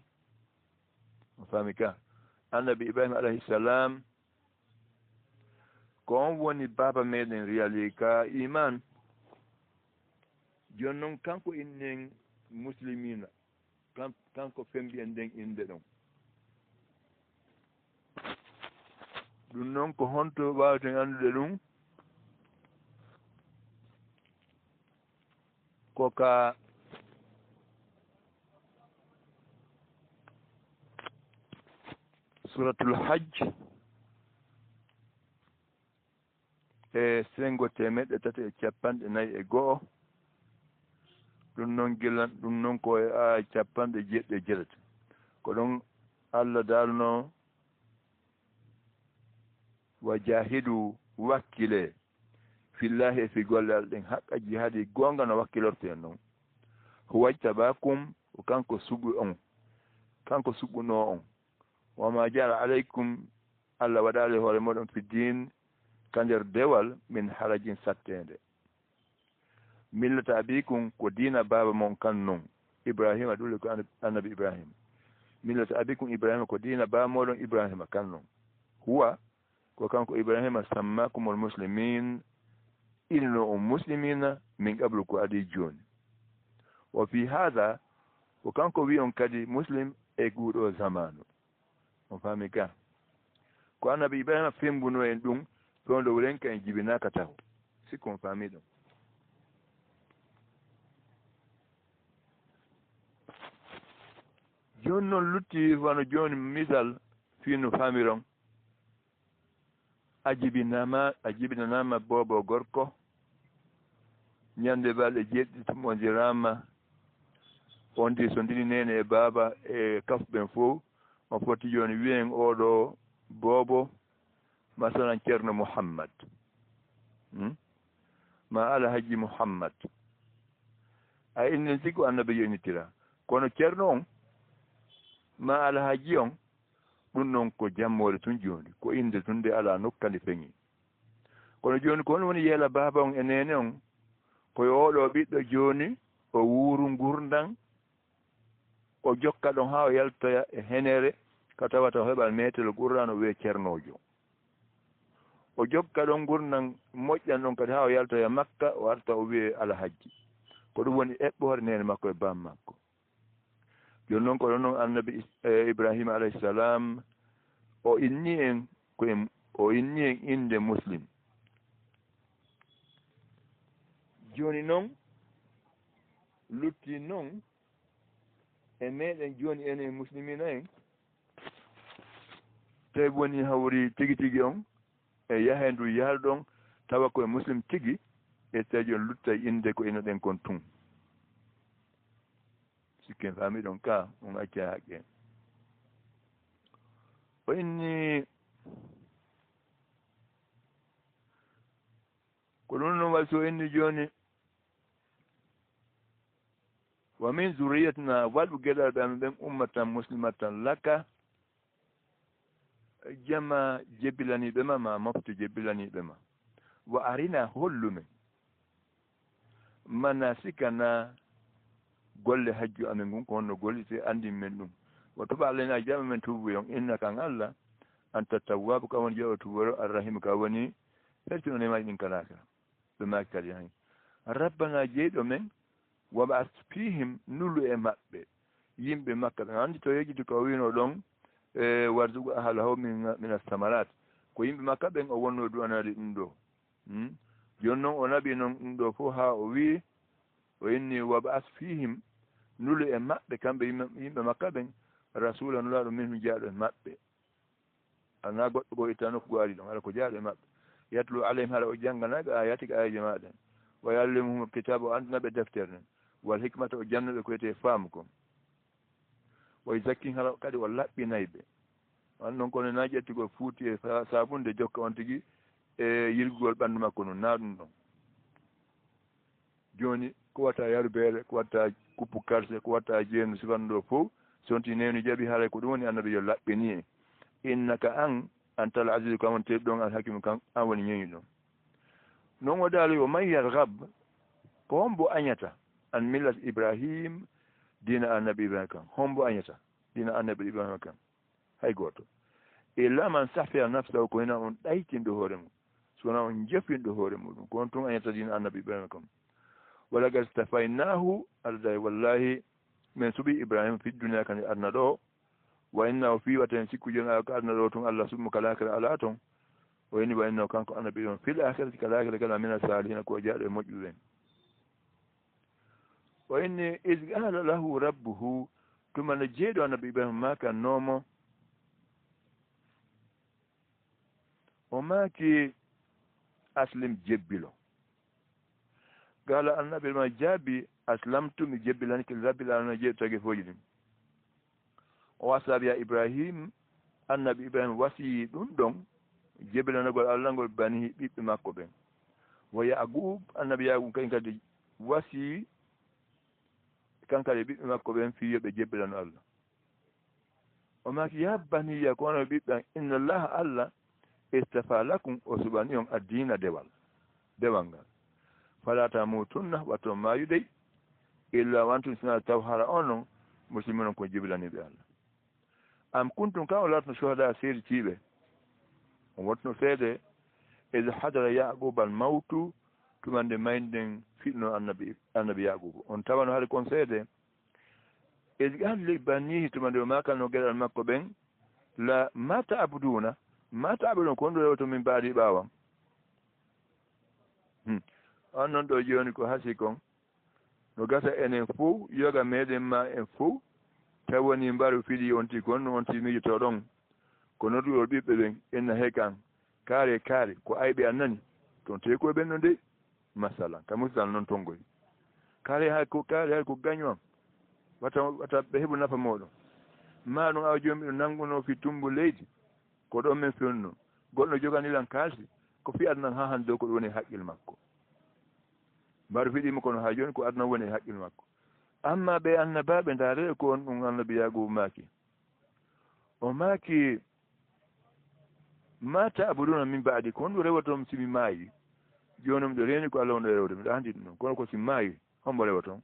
o faami ka annabi ibrahima alayhisalam ko on woni baba meɗen riyali ka iman joni noon kanko innen muslimina kanko fembi en nden inde ɗon ɗum noon ko honto wawten anndude ɗum ko ka suratul hajj e sengo 354 ɗum noon gila ɗum noon ko e a 97 ko ɗon Allah dalno wa jahidu wakkile fillahi e fi golle Allah ɗen haqqa jihadi gonga no wakkilorte en noon huwajtabakum ko kanko suɓu on kanko suɓuno on wama jara aleykum Allah waɗali hoore moɗon fi din ka nder dewal min harajin sattede millata abikum ko dina baba mon kan noon ibrahima ɗule ko annabi ibrahima millata abikum ibrahima ko dina baba moɗon ibrahima kan noon huwa ko kanko ibrahima sammakumul muslimin ilno on muslimina min qablu ko adi joni wa fi hada ko kanko wi on kadi muslim e guuɗo zamanu on faami ka ko annabi ibrahima fembuno en ɗum ɗon ɗo wurenka en jibinaka taw sikko on faami ɗum joni noon lutti wano joni misal fino faamiron a jibinanama bobo gorko ñande balɗe jeɗɗi mo dirama on di so ndiri nene e baaba e kafɓen fof on foti joni wiyen oɗo bobo masalan ceerno mouhammad ma alhaji mouhammad a innen sigo annabi yonitira kono ceerno on ma alhaji on ɗum noon ko jammore tun joni ko inde tun de ala nokkandi feŋi kono joni ko on woni yeela baaba on e nene on koyo oɗo ɓiɗɗo joni o wuuru gurdan o jokka ɗon ha o yaltoya e henere ka tawata o heɓal metel gurdan o wiye ceernojo o jokka ɗon gurdan moƴƴan ɗon kadi ha o yaltoya makka o arta o wiye alhaji ko ɗum woni eɓɓore nene makko e bam makko joni noon ko ɗon noon annabi ibrahima alayhisalam o inni en o inni en inde muslim joni noon lutti noon e meɗen joni enen muslimina en tawi woni hawri tigi tigi on e yaha ndu yalɗon tawa koye muslim tigi e tawi joni lutta inde ko ina ɗen kon tun sikken faami ɗon ka on acca haqqe o inni ko ɗum noon waɗi so inni joni wa min zurriyatina waɗu geɗalɓe amen ɓen ummatan muslimatan laka jama jebbilaniɓe ma mofte jebbilaniɓe ma wa arina hollumen mana sikana golle hajju amen ngun ko honno gollite andin men ɗum wa tuba alayna jama men tubu yon inna kan Allah anta tawwabu ka woni jawa tuboro arrahim ka woni fertino ne maji ɗin kalaka ɓe maki kadi hen rabbana jeyɗo men waɓa fihim nulu e maɓɓe yimɓe makka ɗon andi to yejiti ko wino ɗon e wardugo ahalahu min astamarat ko yimɓe makka ɓen o wonno duwanade ɗum ɗo joni noon o naɓi noon ɗum ɗo fof ha o wi o inni waɓa fihim nulu e maɓɓe kamɓe yimɓe makka ɓen rasula nulaɗo min jaaɗo e maɓɓe ana goɗɗo go itta nokku ari ɗon ala ko jaaɗo e maɓɓe yatlu alayhim haɗa o jangganaɓe ayati ko ayaji maɗen wa yallimuhum kitabe o andinaɓe deftere nden wal hikmata o jannuɓe ko wiyete faamu ko way zakkin hala kadi o laɓɓinayɓe an noon kono na ƴettigo fuuti e sabunde jokka on tigui e yirgugol ɓandu makko noon na ɗum ɗon joni ko watta yarbeere ko watta kuppu karse ko watta jeenu sifanɗo fof sonti newni jaɓi haala ko ɗum woni annabi yo laɓɓeni innaka an tala aziz ko amon teɗɗon al hakimu kan an woni ñeñi ɗon noon o daali o man yargab ko hombo añata an millat ibrahim dina annabi ibrahima kan hombo añata dina annabi ibrahima kan hay goto illa man sahfiya nafsahu ko hena on ɗaytinɗo hoore mum sowona on jeffinɗo hoore muɗum ko on tun añata dina annabi ibrahima kan walagad stafaynahu alday wallahi min suɓi ibrahima fi duniya kan adna ɗo wa innahu fi waten sikku jon ko adna ɗo tun allah suɓmo kalakira ala toon o yini wa innahu kanko annabi on fil akhirati kalakira kala mina salihina ko jaaɗo e moƴƴuɓen o inni is qala lahu rabbuhu tumana jeeɗo annabi ibrahima makannomo o maaki aslim jebbilo gala annabi ma jaabi aslamtu mi jebbilanike rabbil alamina jeeɗo tagi foji ɗum o wasabi ya ibrahim annabi ibrahima wasi ɗum ɗon jebbilanagol allah ngol bani ɓiɓɓe makko ɓen wo yaqub annabi yaqub kañ kadi wasi kankade ɓiɓɓe makko ɓen fi yoɓe jebbilano allah o maki ya baniya ko wono ɓiɓɓe inna allaha allah istafa lakum o suɓani on addina dewal ngal fala tamutunna watto mayudey illa wantum sina taw hara on noon musidɓe noon ko jibbilaniɓe allah am kuntum kan o latno sohda seeditiɓe o wotno seede id hadara yaqub al mawtu tumande mayden fiɗno annabi yaqub on tawano haade kon seede id galli banihi tumande o makalno gueɗal makko ɓen la ma ta'buduna ko on ɗo rewto min mbaadi ɓaawam on noon ɗo joni ko hasi kon no gasa enen fof yoga meɗen ma en fof taw woni mbaru fiɗi on ti kon on ti mijoto ɗon ko nodduɗo ɓiɓɓe ɓen enna he kan kaare ko ayɓe annani toon te koye ɓen no nde masala ka musital noon tongoy kaare hay ko gañoam wata ɓe heɓu nafa moɗon ma ɗum awa joni ɓiɗo nanguno fi tumbu leydi ko ɗon men fewnuno goɗɗo joganilan kaalsi ko fi adnan ha hande dow ko ɗum woni haqqille makko mbaɗo fiɗima kono ha joni ko adnan woni haqqille makko amma ɓe annabaɓe ndaare ko on ɗum annabi yagubu maaki o maaki ma ta'buduna min ba'di ko on ɗo rewaton simi maayi joni miɗo reeni ko allah wonɗo rewde miɗo andi ɗum noon kono ko simi maayi hombo rewaton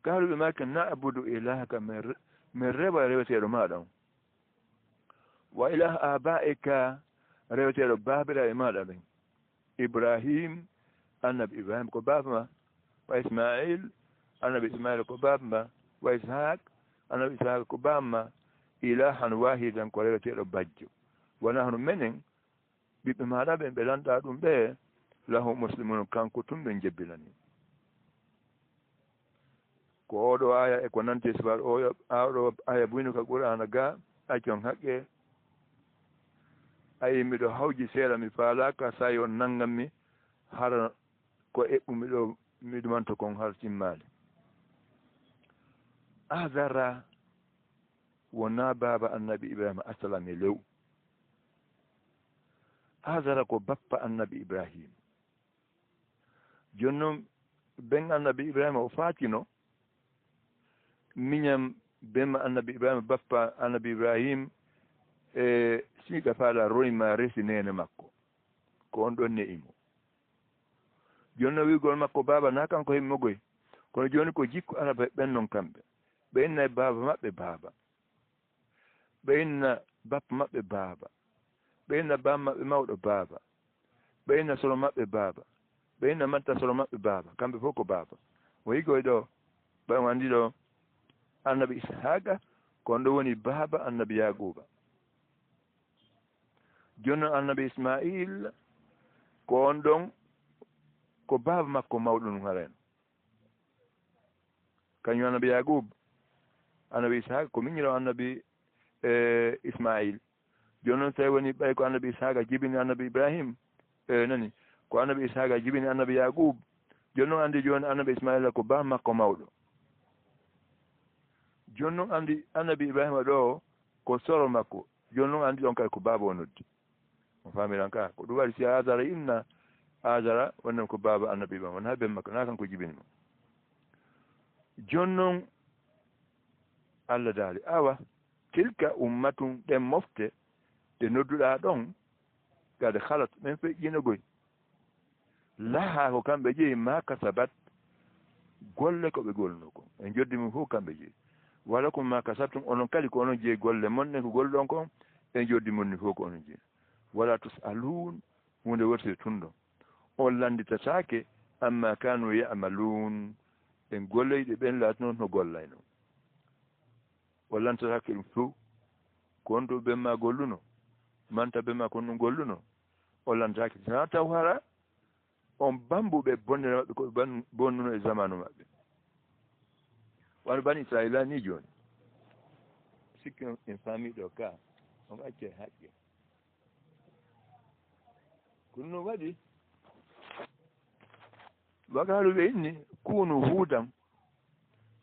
kaaluɓe maaki na'budu ilahaka min rewa reweteɗo maɗa on wa ilaha aba'ika reweteɗo baabiraɓe maɗa ɓen ibrahim annabi ibrahima ko baaba ma wa ismail annabi ismaila ko baaba ma wa ishaq annabi ishaq ko baaba ma ilahan wahidan ko reweteɗo bajjo wona hono menen ɓiɓɓe maɗa ɓen ɓe lanɗa ɗum ɓe lahu muslimun kanko tun ɓen jebbilani ko oɗo aya e ko nante sibar oɗo aya buyno ka qur'ana ga accon haqqe ayi miɗo hawji seeɗa mi faalaka sa yo nanganmi hara ko eɓɓumiɗo miɗumanto kon har timmade azara wona baba annabi ibrahima assalam e lew azara ko bappa annabi ibrahima joni noon ben annabi ibrahima o faatino miñam bemma annabi ibrahima bappa annabi ibrahim e siga faala royma resi nene makko ko on ɗon ne'imo joni no wigol makko baba na kanko heɓi mogoy kono joni ko jikku araba ɓen noon kamɓe ɓe inna e baba maɓɓe baba ɓe inna bappa maɓɓe baba ɓe inna bam maɓɓe mawɗo baba ɓe inna soro maɓɓe baba ɓe inna matta soro maɓɓe baba kamɓe fof ko baba o yigoy ɗo ɓen andi ɗo annabi ishaqa ko on ɗo woni baba annabi yaguba joni noon annabi ismail ko on ɗon ko baba makko mawɗo ɗum haren kañum annabi yaqub annabi ishaqa ko miñiro annabi ismail joni noon tawi woni ɓay ko annabi ishaqa jibini annabi ibrahim nani ko annabi ishaqa jibini annabi yaqub joni noon andi joni annabi ismaila ko baba makko mawɗo joni noon andi annabi ibrahima ɗo ko soro makko joni noon andi ɗon kay ko baba o noddi o famiran ka ko ɗum waɗi si azara inna Azara wannan ko baba annabi ba wona be makko na kan ko jibini mo jonnon Allah daali awa tilka ummatun den mofte de nodduɗa ɗon gade halat men fe ƴinogoy laha ko kamɓe jeeyi ma kasabat golle ko ɓe golno ko en joddi mum fof kamɓe jeeyi wala ko ma kasabtum onon kadi ko onon jeeyi golle monne ko golɗon kon en joddi monni fof ko onon jeeyi wala tusalun hunde worside tunɗon on landitataake amma kanu yamalun en golleyɗe ɓen laati noon no gollayno o lantataake ɗum fof ko on to ɓen ma golluno manta ɓen ma kon ɗum golluno o lantataake sana taw hara on bambuɓe bonnere maɓɓe koɓe bonnuno e zamanu maɓɓe wano bani israila ni jooni sikki en faamiɗo ka on acce haqqe ko ɗum waɗi wagaluɓe inni kunu huudan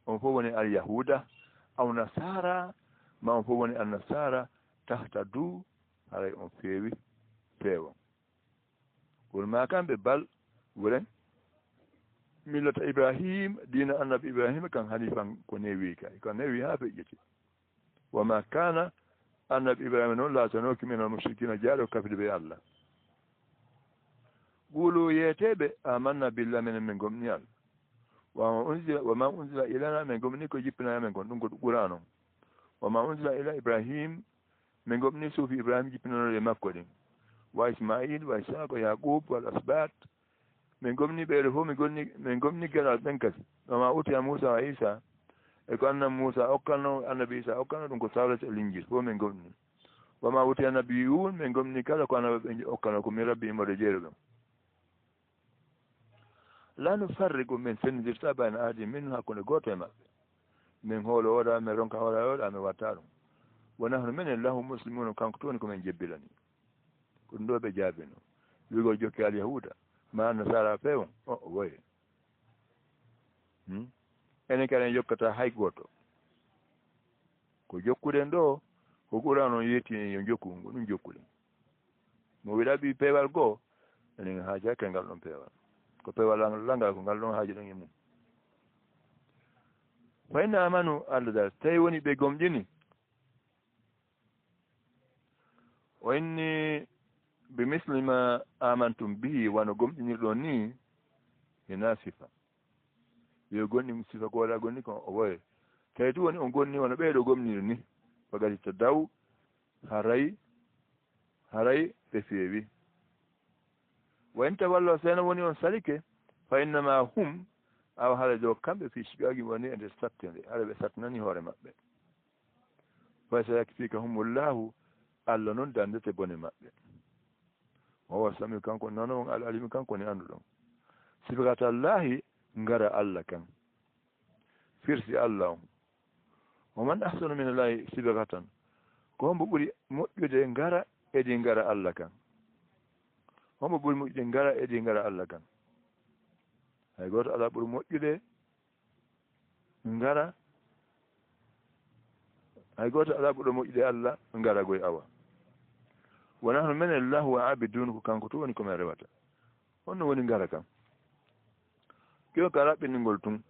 on fof woni alyahuda aw nasara ma on fof woni annasara tahta du haray on feewi feewon won ma kamɓe bal wuren millata ibrahim dina annabi ibrahima kan hanifan ko newi kay ko newi ha feƴƴete wama kana annabi ibrahima noon laatanoki min al mushrikina jaaɗo kafide ɓe allah ɓuulu yeeteɓe amanna billah minen min gomni allah wama unzila ilana min gomni ko jippinaya men gon ɗum ko ɓura noon wama unzila ila ibrahim min gomni suufi ibrahima jippinanode makko ɗin wa ismail wa ishaq wa yaqub wal asbat min gomni ɓeɗo fof min gomni geɗal ɓen kadi wama utiya moussa wa isa e ko annabi moussa okkalno annabi isa okkalno ɗum ko tawret e linguis fof min gomni wama utiya nabiyun min gomni kala ko annabi ɓe okkalno ko min rabbi immoɗo jeeɗo ɗum la nufarriqu min sennidirta bayna ahadi min hakkunde goto e maɓɓe min hoolo oɗa min ronka hoora oɗa min watta ɗum wona hono minen lahu muslimuna kanko tooni komin jebbilani ko ɗum ɗo ɓe jaabino wigol jokki al yahuda ma nasara feewon o woye enen kadi en jokkata hay goto ko jokkuɗen ɗo ko ɓura noon yettini yo jokku ko ɗum jokkuɗen mo wiɗa ɓi peewal goo enen haaji hakke ngal ɗon peewal ko peewal langal ko ngal ɗon haaji ɗon e mum fa inna amanu allah dal tawi woni ɓe gomƴini o inni bi misli ma amantum bihi wano gomƴinirɗon ni hina sifa yo gonɗi sifa ko waɗa gonni ko o woye tawi tu woni on gonni wono ɓeeɗo gomniri ni wagati to daw haray ɓe feewi wa in tawallo seno woni on salike fa innama hum awa haala dow kamɓe fi shiqaqi woni e nder sattinde haɗa ɓe sattinani hoore maɓɓe fa sayakfika humullahu allah noon dandete bone maɓɓe o wa sami kanko nano on alimi kanko ni annduɗon sifgatallahi ngara allah kan firsi allah on oman ahsanu min allahi sibgatan ko hombo ɓuri moƴƴude ngara edi ngara allah kan hombo ɓuri moƴƴude ngara edi ngara allah kan hay goto ala ɓuri moƴƴude ngara hay goto ala ɓuuri moƴƴude allah ngara goye awa wona hono minen lahu wa abidun ko kanko to woni komin rewata honno woni ngara kam kio ka raɓɓiningol tun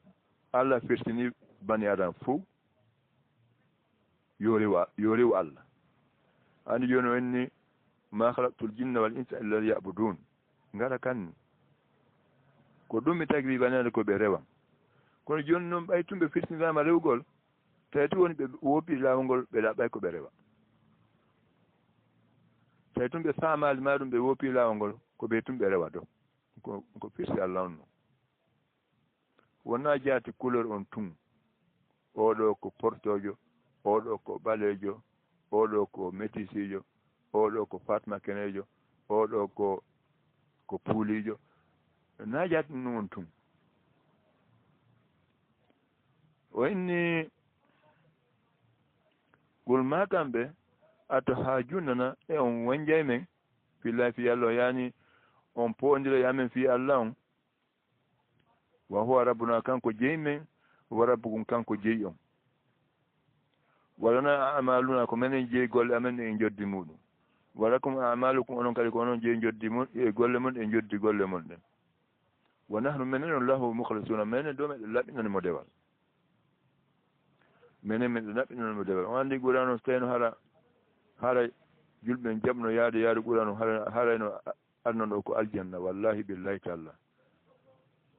allah firtini bani adam fou yo rew allah andi joni o enni ma halaqtul jinna wal insa illa liyabudun ngara kanni ko ɗum mi tagi wi bani adam koɓe rewa kono joni noon ɓay tumɓe firtinama rewgol tawi tu woni ɓe woppi lawol ngol ɓe ɗaɓɓay koɓe rewa tawi tum ɓe faamali ma ɗum ɓe woppi lawol ngol ko ɓe tum ɓe rewa do ko firsi allah on no wona jaati couleur on tun oɗo ko portojo oɗo ko ɓalejo oɗo ko métisijo oɗo ko fatma kenejo oɗo ko puulijo na jaati ɗum on tun o inni gol ma kamɓe ato ha junnana e on wanjay men fillahi fi allah o yani on poondira yamen fi allah on wa huwa rabbuna kanko jeyi men wa rabbukum kanko jeyi on walana amaluna ko menen jeyi golle amen en joddi muɗum walakum a'malukum onon kadi ko onon jeeyi joddi mon e golle mon e joddi golle mon ɗen wa nahnu minen lahu mukhlisuna minen ɗo meɗe laɓɓinanimo dewal minen meɗe laɓɓinanimo dewal on anndi ɓurano so tawino hara julɓe jaɓno yaade ɓurano harayno adnon ɗo ko aljanna wallahi billahi taala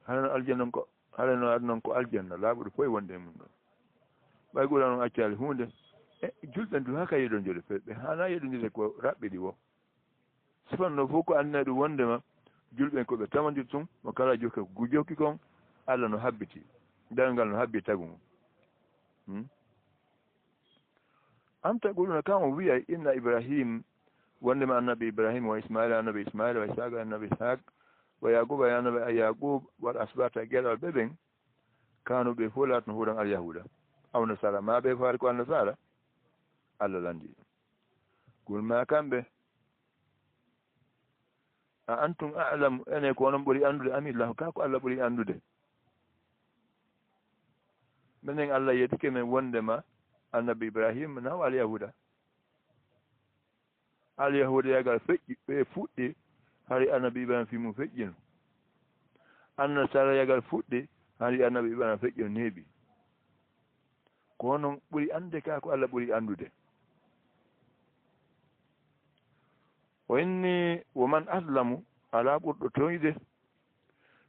harano aljanna ko harano adnon ko aljanna laaɓuɗo fof e wonde e mum ɗon ɓay ɓurano accali hunde julɓe ndu haka yeɗo jode ɓe hana yeɗodire ko raɓɓe ɗi wo sifanno fof ko annda ɗum wondema julɓen ko ɓe tamodir tun mo kala jokki ko jokki kon Allah no habbiti dalngal no habbi tagu mum am taquluna kan o wiya inna ibrahim wondema annabi ibrahima wa ismaila annabi ismaila wa isaqa annabi ishaq wa yaquba ya annabi yaqub wal asbata geɗal ɓeɓen kanu ɓe fof latno huuran alyahuda aw nasara ma ɓe faari ko annasara Allah landi gulma kamɓe a antum a'lamu ene ko onon ɓuri andude amillahu ka ko Allah ɓuri andude minen Allah yettike men wondema annabi ibrahima naw alyahuda alyahuda yagal feƴƴi ɓe fuɗɗi hari annabi ibrahima fi mum feƴƴino annasara yagal fuɗɗi hari annabi ibrahima feƴƴino neeɓi ko noon ɓuri ande ka ko Allah ɓuri andude o inni woman aslamu ala ɓurɗo toñde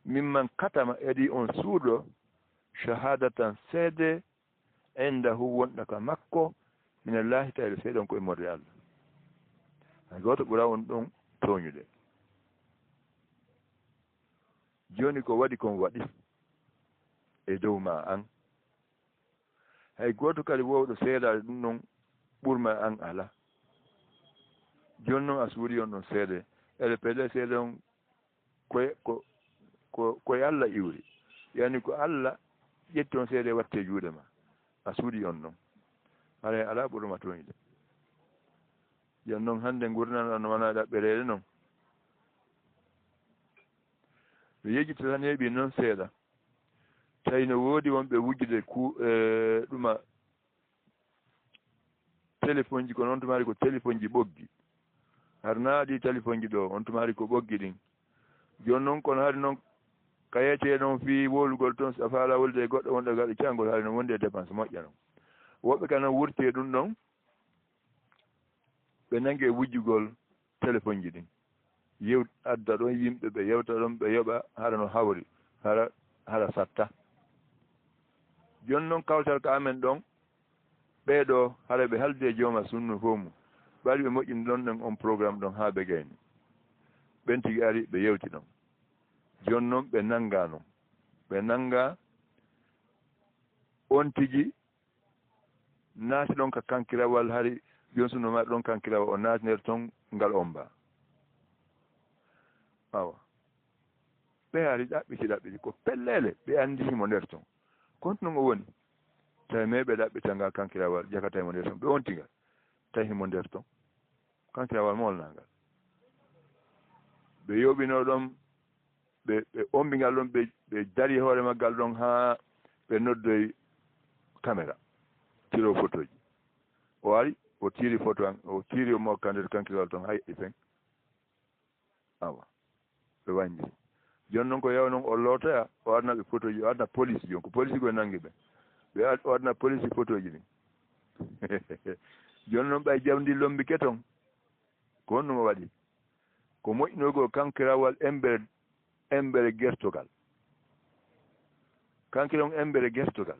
mimman katama edi on suuɗo shahadatan seede indahu wonɗa ka makko minallahi tawde seeɗon koye morde Allah hay goto ɓura on ɗon toñude joni ko waɗi kon waɗi e dow ma an hay goto kadi wowɗo seedade ɗum ɗon ɓurma an ala joni noon a suuri on ɗon seede ele peele seede on koye Allah iwri yani ko Allah ƴetti on seede watte juuɗe ma a suuri on ɗon haray ala ɓurma toñde jon noon hannde gurnan no wona ɗaɓɓereede noon ɓe yejjita tan heeɓi noon seeɗa tawi no woodi wonɓe wujjude ɗuma téléphone ji ko noon tumari ko téléphone ji ɓoggi har naaɗi téléphone ji ɗo on tumari ko ɓoggi ɗin joni noon kono hari noon kayete noon fi wolugol toon so faala wolde e goɗɗo wonɗo gaɗa cangol hari noon wondi e dépense moƴƴa noon woɓɓe ka noon wurti e ɗum ɗon ɓe nangi e wujjugol téléphone ji ɗin adda ɗon yimɓe ɓe yewta ɗon ɓe yoɓa hara no hawri hara satta joni noon kawtal ka amen ɗon ɓeeɗo hara ɓe halde jooma sunnu fof mum ɓaɗi ɓe moƴƴini ɗon ɗen on programme ɗon haa ɓe gayni ɓen tigi ari ɓe yewti ɗon joni noon ɓe nannga noon ɓe nannga on tigi naati ɗon ka kankirawal hari joni suno maɗa ɗon kankirawal o naati nder toon ngal on mba awa ɓe ari ɗaɓɓiti ko pellele ɓe anndimo nder toon konto noon o woni tawi mai ɓe ɗaɓɓita ngal kankirawal jakataymo nder toon ɓe ontigal tawi himo nder toon kankirawal molnagal ɓe yoɓino ɗon ɓe ombingal ɗon ɓe dari hoore maggal ɗon haa ɓe noddoy caméra tiro photo ji o ari o tiri photo an o tiri o mokka nder kankirawal toon hay fen awa ɓe wanjiri joni noon ko yaw noon o lootoya o adna ɓe photo ji o adna police jon ko police koye nangi ɓe o adna police photo ji ɗin joni noon ɓay jawdi lombi keton ko honɗum o waɗi ko moƴƴinogol kankirawal embere gertogal kankirawal embere gertogal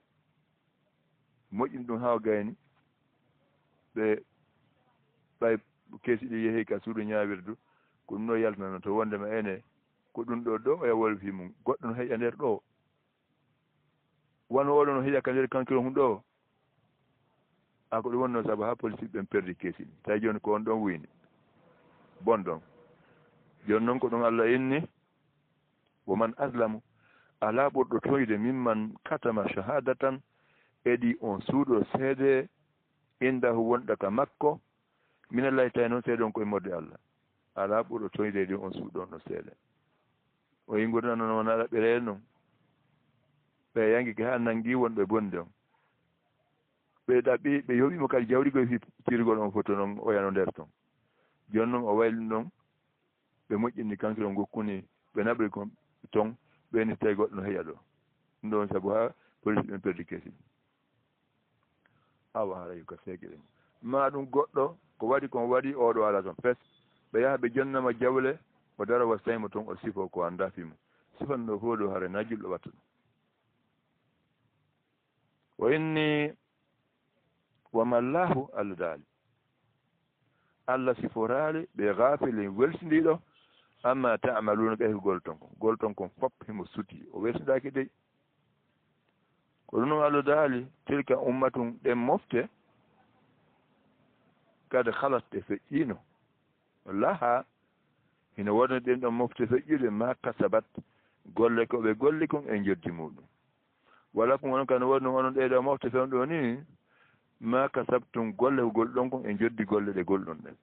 moƴƴini ɗum haa gayni ɓe ɓay keesi ɗi yehi ka suudu ñaawirdu ko ɗum ɗo yaltana to wondema ene ko ɗum ɗo o ya wolfi mum goɗɗo no heƴa nder ɗo won oɗo no heƴa ka nder kankiro hum ɗo ko ɗum wonno sabu haa police ɓen perdi keesi ɗi tawi joni ko on ɗon wuyni bon ɗon joni noon ko ɗum Allah inni woman aslamu ala ɓurɗo toyde mimman katama shahadatan eɗi on suuɗo seede indahu wonɗa ka makko minallahi tawi noon seede on koye morde Allah ala ɓurɗo toyde ɗi on suuɗo on no seede o yingurna noon wona ɗaɓɓiree noon ɓe yangi ke haa nangi wonɓe bonde on ɓe ɗaɓɓi ɓe yoɓimo kadi jawɗi koye fi tirgol on photo noon o yano nder toon jonnon o wayli ɗon ɓe moƴƴinni kankiro gokkuni ɓe naɓri kon ton ɓeni tawi goɗɗo no heeƴa ɗo ɗum ɗon sabu ha police ɓen perdi kesi awa harayi ko seegue ɗen ma ɗum goɗɗo ko waɗi kon waɗi oɗo ala toon pes ɓe yaha ɓe jonnama jawle o dara wa saymo toon o sifo ko anda fimo sifanno fof ɗo hara najjulɗo watta ɗum o inni wamallahu allah daali allah siforaali ɓe gafilin welsindiɗo amma tamaluna ɓe ko gol ton kon fop himo suti o welsidaki dey ko ɗum noon allah daali tilka ummatum ɗen mofte kadi halat ɗe feƴƴino laha hino wonno ɗen ɗon mofte feƴƴude ma kasabat golle ko ɓe golli kon e jeddi muɗum wala ko onon kano wonno onon ɗeɗo mofte fewn ɗo ni ma kasabtum golle ko golɗon kon e joddi golle ɗe golɗon ɗen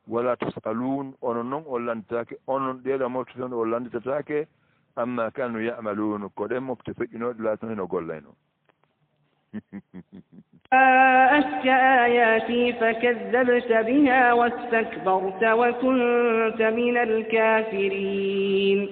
wala tusalun onon noon o landitake onon ɗeɗo mofte fewn ɗo o landitatake amma kanu yamalun ko ɗen mofte feƴƴinoɗe laatno heno gollayno جاءتك آياتي فكذبت بها واستكبرت وكنت من الكافرين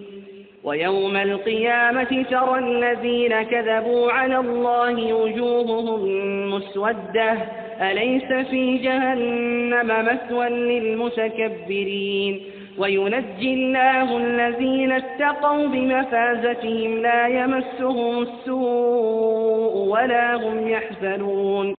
ويوم القيامة ترى الذين كذبوا على الله وجوههم مسودة أليس في جهنم مثوى للمتكبرين وينجي الله الذين اتقوا بمفازتهم لا يمسهم السوء ولا هم يحزنون